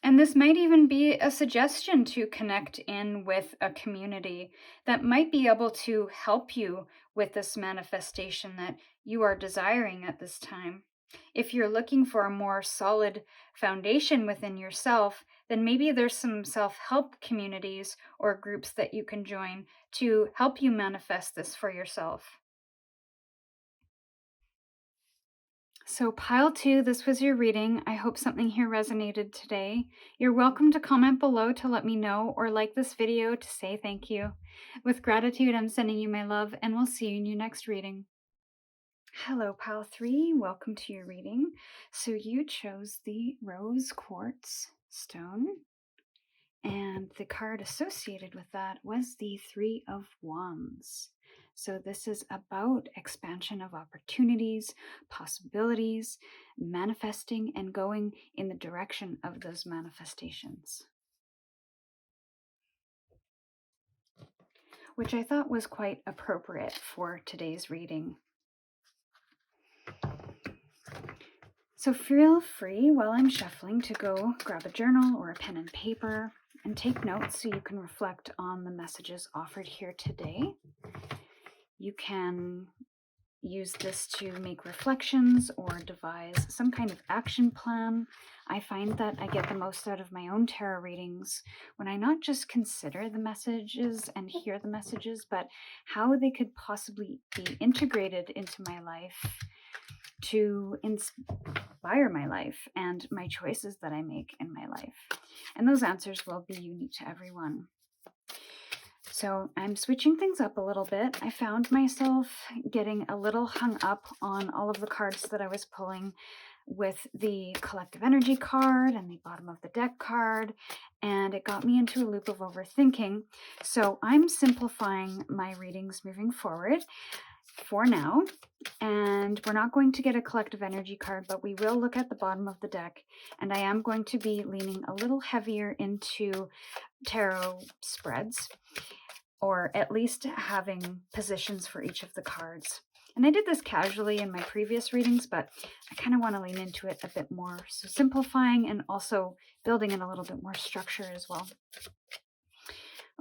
And this might even be a suggestion to connect in with a community that might be able to help you with this manifestation that you are desiring at this time. If you're looking for a more solid foundation within yourself, then maybe there's some self-help communities or groups that you can join to help you manifest this for yourself. So pile 2, this was your reading. I hope something here resonated today. You're welcome to comment below to let me know, or like this video to say thank you. With gratitude, I'm sending you my love, and we'll see you in your next reading. Hello, pile 3. Welcome to your reading. So you chose the rose quartz stone, and the card associated with that was the 3 of Wands. So this is about expansion of opportunities, possibilities, manifesting and going in the direction of those manifestations, which I thought was quite appropriate for today's reading. So feel free while I'm shuffling to go grab a journal or a pen and paper and take notes so you can reflect on the messages offered here today. You can use this to make reflections or devise some kind of action plan. I find that I get the most out of my own tarot readings when I not just consider the messages and hear the messages, but how they could possibly be integrated into my life to inspire my life and my choices that I make in my life. And those answers will be unique to everyone. So I'm switching things up a little bit. I found myself getting a little hung up on all of the cards that I was pulling with the collective energy card and the bottom of the deck card, and it got me into a loop of overthinking. So I'm simplifying my readings moving forward for now, and we're not going to get a collective energy card, but we will look at the bottom of the deck, and I am going to be leaning a little heavier into tarot spreads, or at least having positions for each of the cards. And I did this casually in my previous readings, but I kind of want to lean into it a bit more. So simplifying and also building in a little bit more structure as well.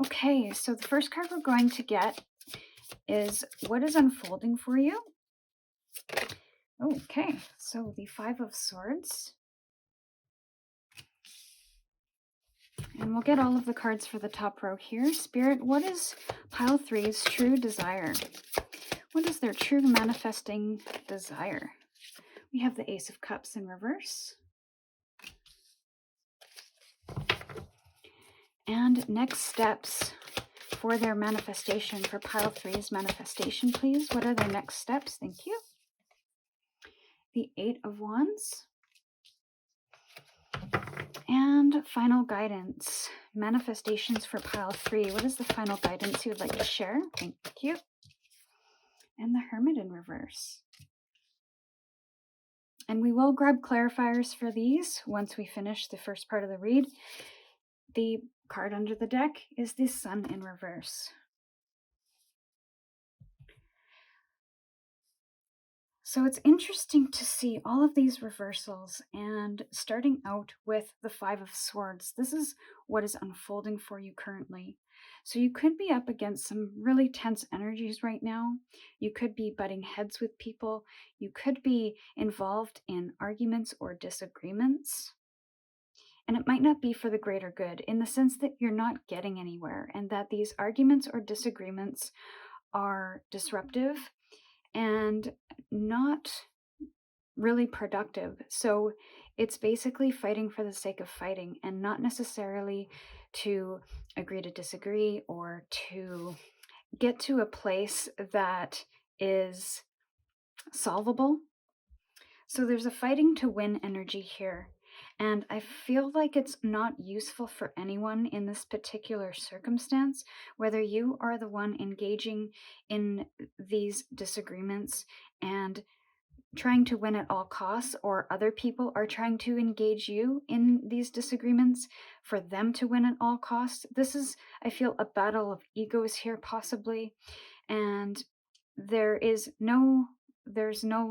Okay, so the first card we're going to get is what is unfolding for you. Okay, so the Five of Swords. And we'll get all of the cards for the top row here. Spirit, what is pile 3's true desire? What is their true manifesting desire? We have the Ace of Cups in reverse. And next steps for their manifestation, for pile 3's manifestation, please. What are their next steps? Thank you. The Eight of Wands. And final guidance, manifestations for pile 3. What is the final guidance you would like to share? Thank you. And the Hermit in reverse. And we will grab clarifiers for these once we finish the first part of the read. The card under the deck is the Sun in reverse. So it's interesting to see all of these reversals, and starting out with the Five of Swords. This is what is unfolding for you currently. So you could be up against some really tense energies right now. You could be butting heads with people. You could be involved in arguments or disagreements. And it might not be for the greater good, in the sense that you're not getting anywhere, and that these arguments or disagreements are disruptive and not really productive. So it's basically fighting for the sake of fighting, and not necessarily to agree to disagree or to get to a place that is solvable. So there's a fighting to win energy here. And I feel like it's not useful for anyone in this particular circumstance, whether you are the one engaging in these disagreements and trying to win at all costs, or other people are trying to engage you in these disagreements for them to win at all costs. This is, I feel, a battle of egos here, possibly, and there's no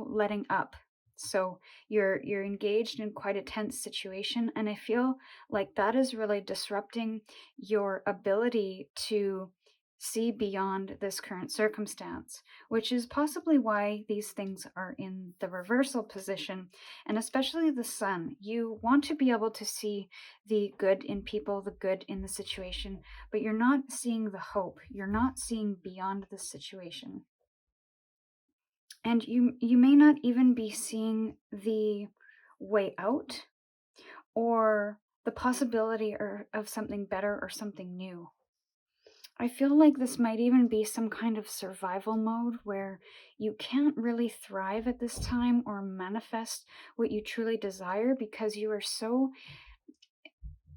letting up. So you're engaged in quite a tense situation, and I feel like that is really disrupting your ability to see beyond this current circumstance, which is possibly why these things are in the reversal position, and especially the Sun. You want to be able to see the good in people, the good in the situation, but you're not seeing the hope. You're not seeing beyond the situation. And you may not even be seeing the way out or the possibility of something better or something new. I feel like this might even be some kind of survival mode where you can't really thrive at this time or manifest what you truly desire, because you are so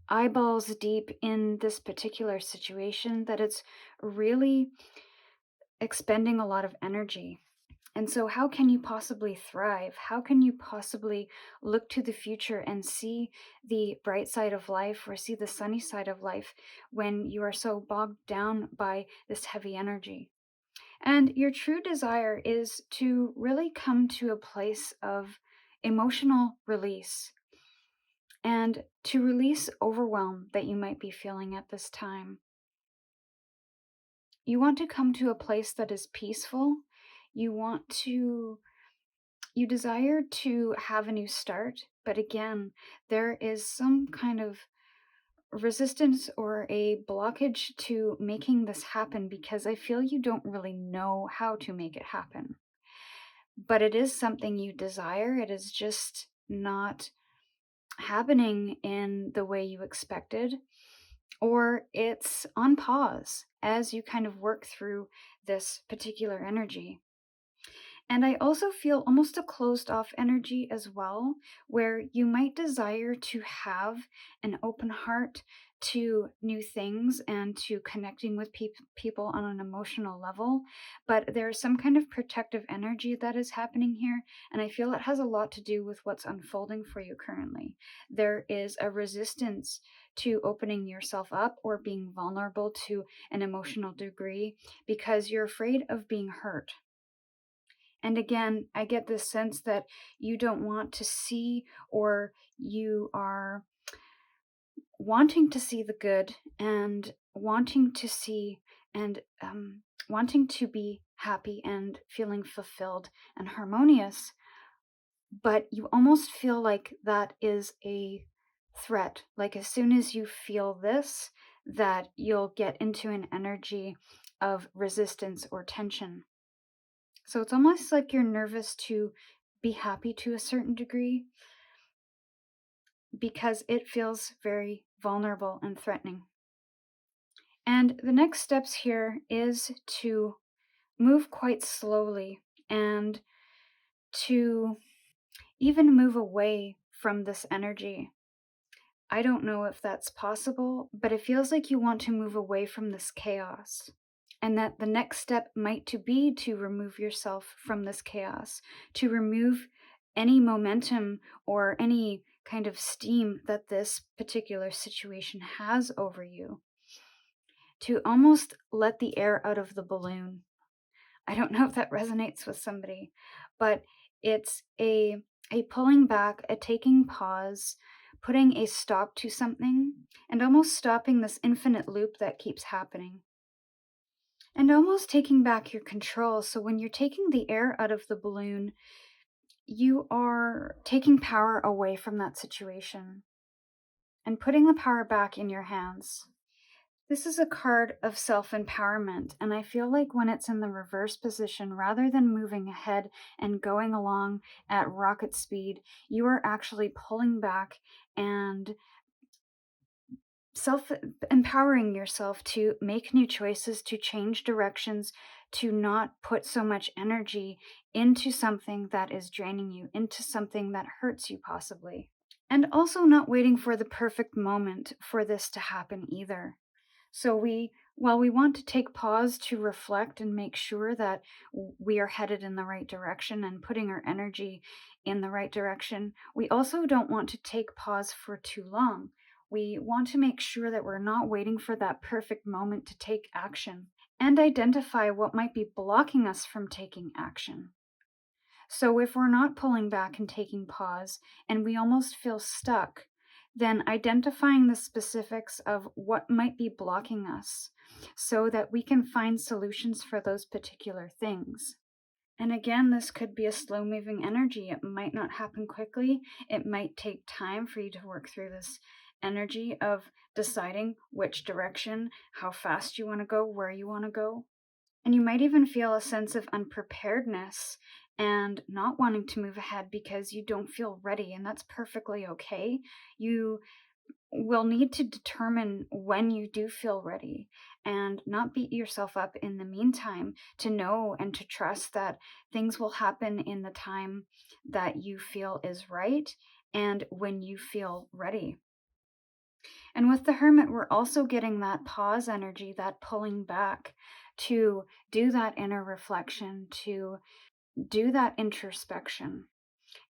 eyeballs deep in this particular situation that it's really expending a lot of energy. And so, how can you possibly thrive? How can you possibly look to the future and see the bright side of life or see the sunny side of life when you are so bogged down by this heavy energy? And your true desire is to really come to a place of emotional release and to release overwhelm that you might be feeling at this time. You want to come to a place that is peaceful. You desire to have a new start, but again, there is some kind of resistance or a blockage to making this happen because I feel you don't really know how to make it happen. But it is something you desire. It is just not happening in the way you expected, or it's on pause as you kind of work through this particular energy. And I also feel almost a closed off energy as well, where you might desire to have an open heart to new things and to connecting with people on an emotional level. But there's some kind of protective energy that is happening here. And I feel it has a lot to do with what's unfolding for you currently. There is a resistance to opening yourself up or being vulnerable to an emotional degree because you're afraid of being hurt. And again, I get this sense that you don't want to see, or you are wanting to see the good and wanting to see and wanting to be happy and feeling fulfilled and harmonious. But you almost feel like that is a threat. Like as soon as you feel this, that you'll get into an energy of resistance or tension. So it's almost like you're nervous to be happy to a certain degree because it feels very vulnerable and threatening. And the next steps here is to move quite slowly and to even move away from this energy. I don't know if that's possible, but it feels like you want to move away from this chaos. And that the next step might to be to remove yourself from this chaos, to remove any momentum or any kind of steam that this particular situation has over you, to almost let the air out of the balloon. I don't know if that resonates with somebody, but it's a pulling back, a taking pause, putting a stop to something, and almost stopping this infinite loop that keeps happening. And almost taking back your control. So when you're taking the air out of the balloon, you are taking power away from that situation and putting the power back in your hands. This is a card of self-empowerment, and I feel like when it's in the reverse position, rather than moving ahead and going along at rocket speed, you are actually pulling back and empowering yourself to make new choices, to change directions, to not put so much energy into something that is draining you, into something that hurts you possibly. And also not waiting for the perfect moment for this to happen either. So while we want to take pause to reflect and make sure that we are headed in the right direction and putting our energy in the right direction, we also don't want to take pause for too long. We want to make sure that we're not waiting for that perfect moment to take action and identify what might be blocking us from taking action. So if we're not pulling back and taking pause and we almost feel stuck, then identifying the specifics of what might be blocking us so that we can find solutions for those particular things. And again, this could be a slow moving energy. It might not happen quickly. It might take time for you to work through this energy of deciding which direction, how fast you want to go, where you want to go. And you might even feel a sense of unpreparedness and not wanting to move ahead because you don't feel ready, and that's perfectly okay. You will need to determine when you do feel ready and not beat yourself up in the meantime, to know and to trust that things will happen in the time that you feel is right and when you feel ready. And with the Hermit, we're also getting that pause energy, that pulling back, to do that inner reflection, to do that introspection.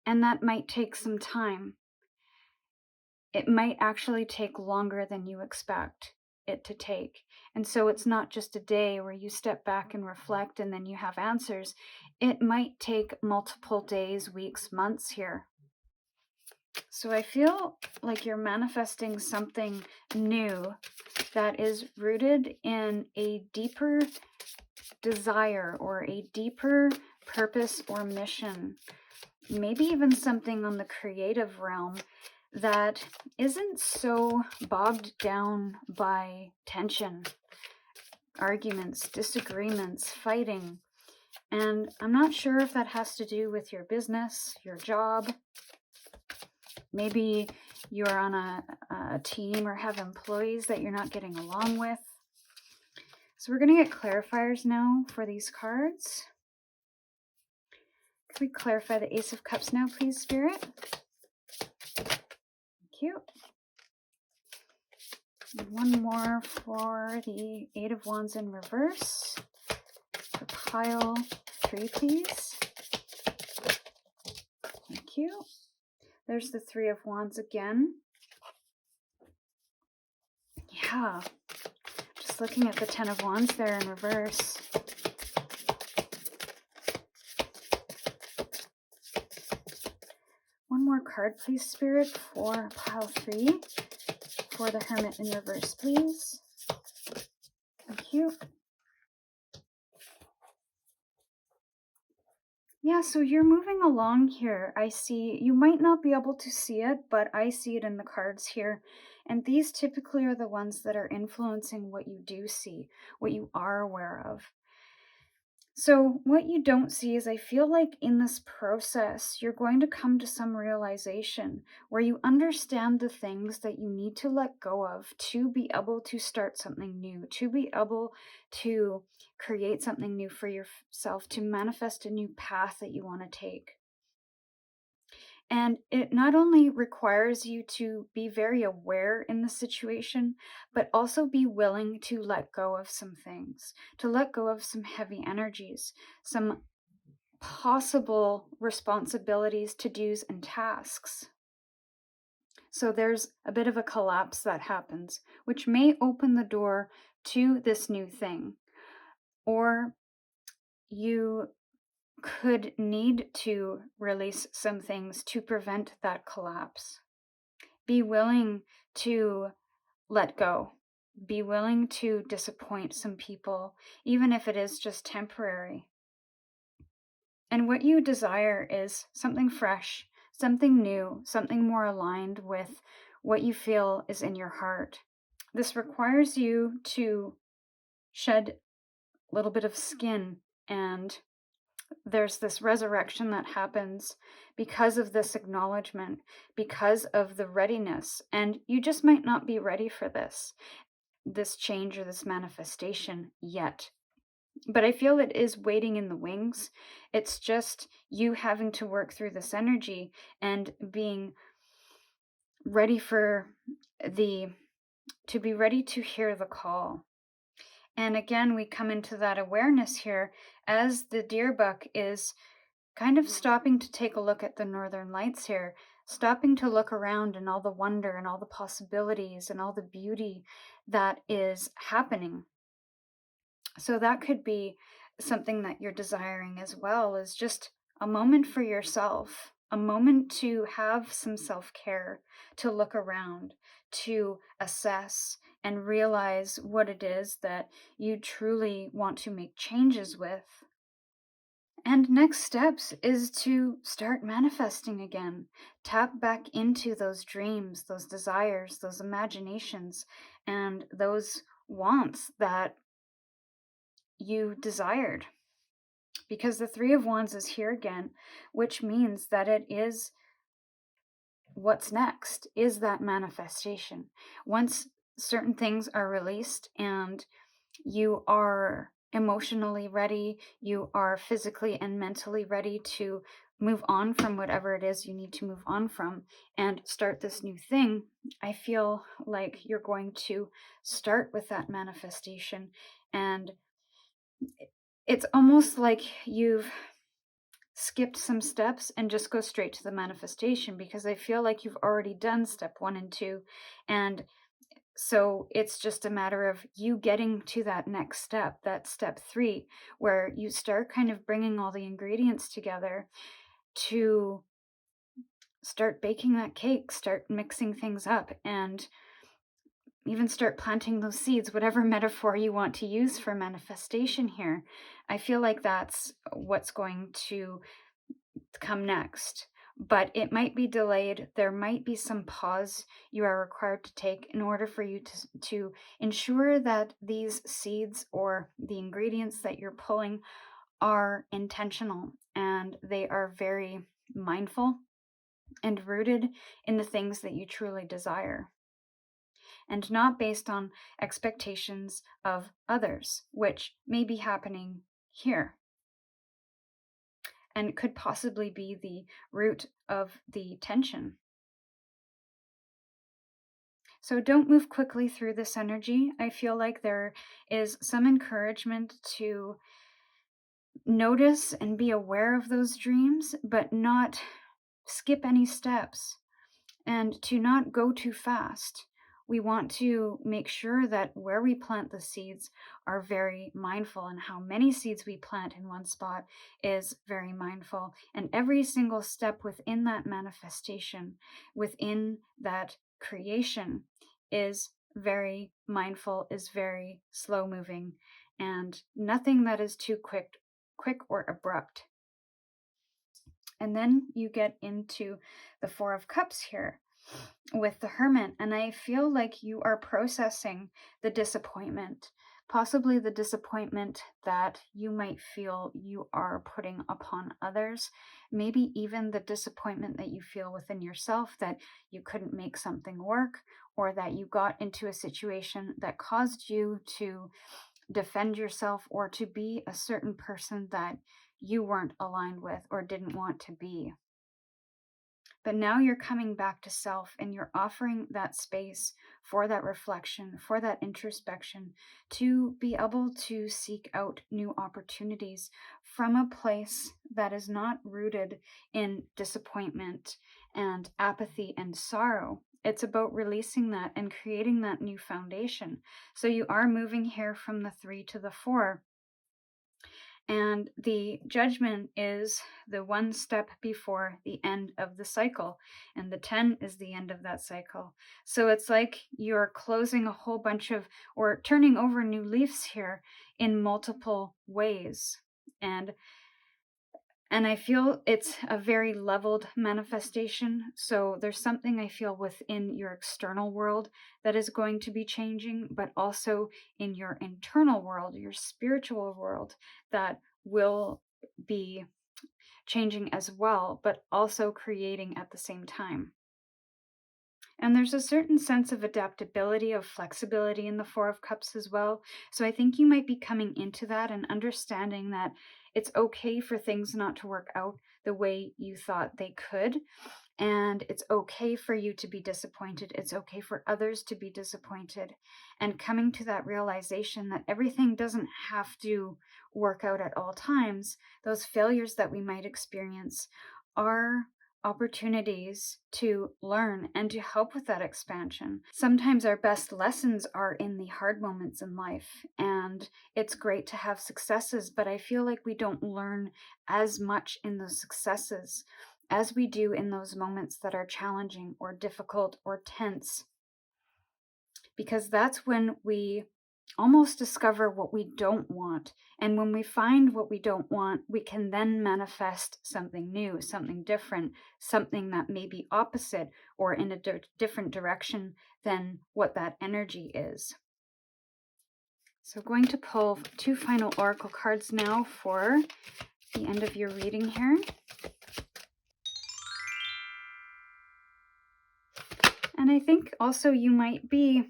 And that might take some time. It might actually take longer than you expect it to take. And so it's not just a day where you step back and reflect and then you have answers. It might take multiple days, weeks, months here. So I feel like you're manifesting something new that is rooted in a deeper desire or a deeper purpose or mission. Maybe even something on the creative realm that isn't so bogged down by tension, arguments, disagreements, fighting. And I'm not sure if that has to do with your business, your job. Maybe you're on a team or have employees that you're not getting along with. So we're going to get clarifiers now for these cards. Can we clarify the Ace of Cups now, please, Spirit? Thank you. And one more for the Eight of Wands in reverse. For pile 3, please. Thank you. There's the Three of Wands again. Yeah. Just looking at the Ten of Wands there in reverse. One more card, please, Spirit, for pile 3. For the Hermit in reverse, please. Thank you. Yeah, so you're moving along here. I see, you might not be able to see it, but I see it in the cards here. And these typically are the ones that are influencing what you do see, what you are aware of. So what you don't see is I feel like in this process, you're going to come to some realization where you understand the things that you need to let go of to be able to start something new, to be able to create something new for yourself, to manifest a new path that you want to take. And it not only requires you to be very aware in the situation, but also be willing to let go of some things, to let go of some heavy energies, some possible responsibilities, to-dos, and tasks. So there's a bit of a collapse that happens, which may open the door to this new thing. Or you could need to release some things to prevent that collapse. Be willing to let go. Be willing to disappoint some people, even if it is just temporary. And what you desire is something fresh, something new, something more aligned with what you feel is in your heart. This requires you to shed a little bit of skin, and there's this resurrection that happens because of this acknowledgement, because of the readiness. And you just might not be ready for this change or this manifestation yet. But I feel it is waiting in the wings. It's just you having to work through this energy and being ready to be ready to hear the call. And again, we come into that awareness here as the deer buck is kind of stopping to take a look at the northern lights here, stopping to look around and all the wonder and all the possibilities and all the beauty that is happening. So that could be something that you're desiring as well, is just a moment for yourself, a moment to have some self-care, to look around, to assess and realize what it is that you truly want to make changes with. And next steps is to start manifesting again. Tap back into those dreams, those desires, those imaginations, and those wants that you desired. Because the Three of Wands is here again, which means that it is what's next, is that manifestation. Once certain things are released and you are emotionally ready, you are physically and mentally ready to move on from whatever it is you need to move on from and start this new thing, I feel like you're going to start with that manifestation and it's almost like you've skipped some steps and just go straight to the manifestation, because I feel like you've already done step 1 and 2, and so it's just a matter of you getting to that next step, that step 3, where you start kind of bringing all the ingredients together to start baking that cake, start mixing things up, and even start planting those seeds, whatever metaphor you want to use for manifestation here. I feel like that's what's going to come next. But it might be delayed. There might be some pause you are required to take in order for you to ensure that these seeds or the ingredients that you're pulling are intentional and they are very mindful and rooted in the things that you truly desire, and not based on expectations of others, which may be happening here and could possibly be the root of the tension. So don't move quickly through this energy. I feel like there is some encouragement to notice and be aware of those dreams, but not skip any steps, and to not go too fast. We want to make sure that where we plant the seeds are very mindful, and how many seeds we plant in one spot is very mindful. And every single step within that manifestation, within that creation, is very mindful, is very slow moving, and nothing that is too quick or abrupt. And then you get into the Four of Cups here with the Hermit, and I feel like you are processing the disappointment, possibly the disappointment that you might feel you are putting upon others, maybe even the disappointment that you feel within yourself that you couldn't make something work, or that you got into a situation that caused you to defend yourself or to be a certain person that you weren't aligned with or didn't want to be. But now you're coming back to self, and you're offering that space for that reflection, for that introspection, to be able to seek out new opportunities from a place that is not rooted in disappointment and apathy and sorrow. It's about releasing that and creating that new foundation. So you are moving here from the 3 to the 4. And the Judgment is the one step before the end of the cycle. And the 10 is the end of that cycle. So it's like you're closing a whole bunch of, or turning over new leaves here in multiple ways. And I feel it's a very leveled manifestation. So there's something I feel within your external world that is going to be changing, but also in your internal world, your spiritual world, that will be changing as well, but also creating at the same time. And there's a certain sense of adaptability, of flexibility in the Four of Cups as well. So I think you might be coming into that and understanding that it's okay for things not to work out the way you thought they could. And it's okay for you to be disappointed. It's okay for others to be disappointed. And coming to that realization that everything doesn't have to work out at all times. Those failures that we might experience are opportunities to learn and to help with that expansion. Sometimes our best lessons are in the hard moments in life, and it's great to have successes, but I feel like we don't learn as much in those successes as we do in those moments that are challenging or difficult or tense, because that's when we almost discover what we don't want. And when we find what we don't want, we can then manifest something new, something different, something that may be opposite or in a different direction than what that energy is. So going to pull 2 final oracle cards now for the end of your reading here. And I think also you might be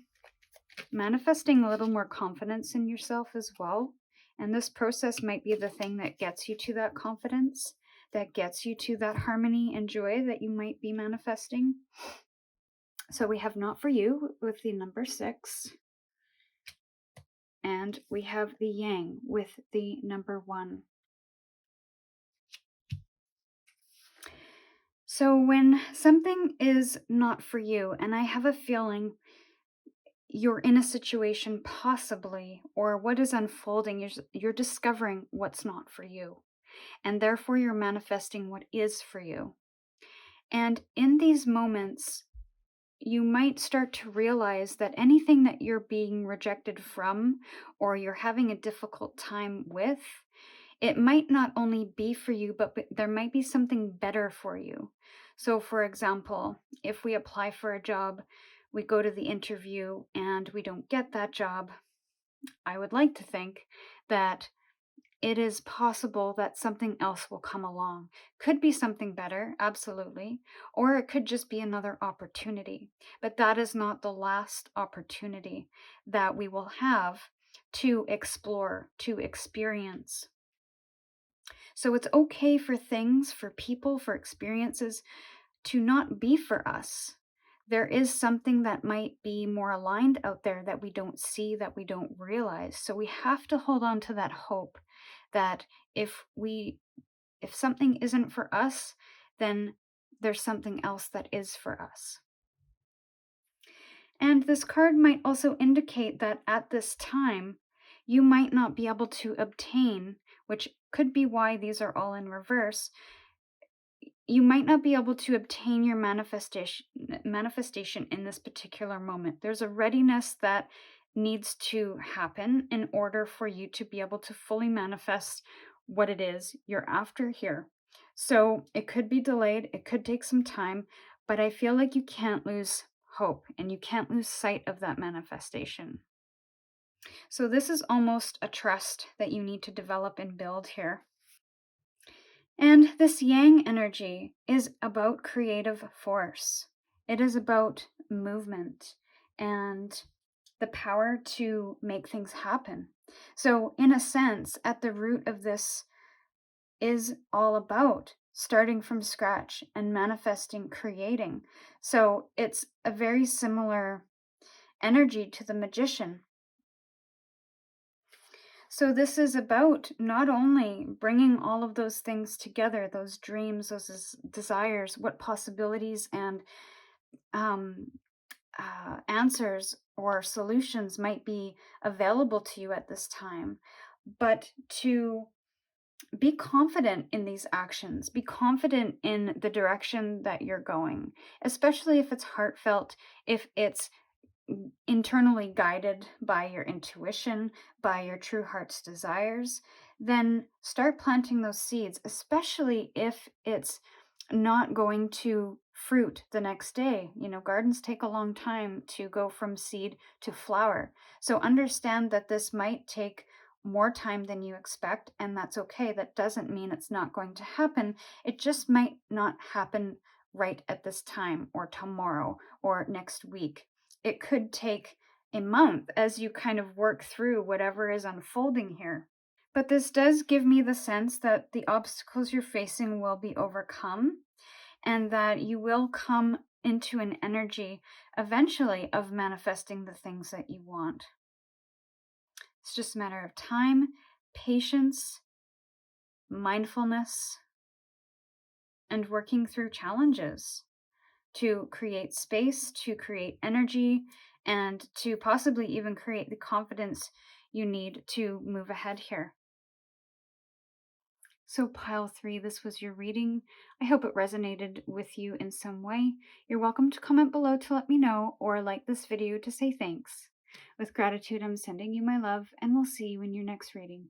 manifesting a little more confidence in yourself as well. And this process might be the thing that gets you to that confidence, that gets you to that harmony and joy that you might be manifesting. So we have Not For You with the number 6. And we have the yang with the number 1. So when something is not for you, and I have a feeling you're in a situation possibly, or what is unfolding, you're discovering what's not for you. And therefore you're manifesting what is for you. And in these moments, you might start to realize that anything that you're being rejected from, or you're having a difficult time with, it might not only be for you, but there might be something better for you. So for example, if we apply for a job, we go to the interview and we don't get that job, I would like to think that it is possible that something else will come along. Could be something better, absolutely, or it could just be another opportunity. But that is not the last opportunity that we will have to explore, to experience. So it's okay for things, for people, for experiences to not be for us. There is something that might be more aligned out there that we don't see, that we don't realize. So we have to hold on to that hope that if something isn't for us, then there's something else that is for us. And this card might also indicate that at this time, you might not be able to obtain, which could be why these are all in reverse, you might not be able to obtain your manifestation in this particular moment. There's a readiness that needs to happen in order for you to be able to fully manifest what it is you're after here. So it could be delayed, it could take some time, but I feel like you can't lose hope and you can't lose sight of that manifestation. So this is almost a trust that you need to develop and build here. And this yang energy is about creative force. It is about movement and the power to make things happen. So in a sense, at the root of this is all about starting from scratch and manifesting, creating. So it's a very similar energy to the magician. So this is about not only bringing all of those things together, those dreams, those desires, what possibilities and answers or solutions might be available to you at this time, but to be confident in these actions, be confident in the direction that you're going, especially if it's heartfelt, if it's internally guided by your intuition, by your true heart's desires, then start planting those seeds, especially if it's not going to fruit the next day. You know, gardens take a long time to go from seed to flower. So understand that this might take more time than you expect, and that's okay. That doesn't mean it's not going to happen. It just might not happen right at this time or tomorrow or next week. It could take a month as you kind of work through whatever is unfolding here. But this does give me the sense that the obstacles you're facing will be overcome and that you will come into an energy eventually of manifesting the things that you want. It's just a matter of time, patience, mindfulness, and working through challenges to create space, to create energy, and to possibly even create the confidence you need to move ahead here. So pile 3, this was your reading. I hope it resonated with you in some way. You're welcome to comment below to let me know, or like this video to say thanks. With gratitude, I'm sending you my love, and we'll see you in your next reading.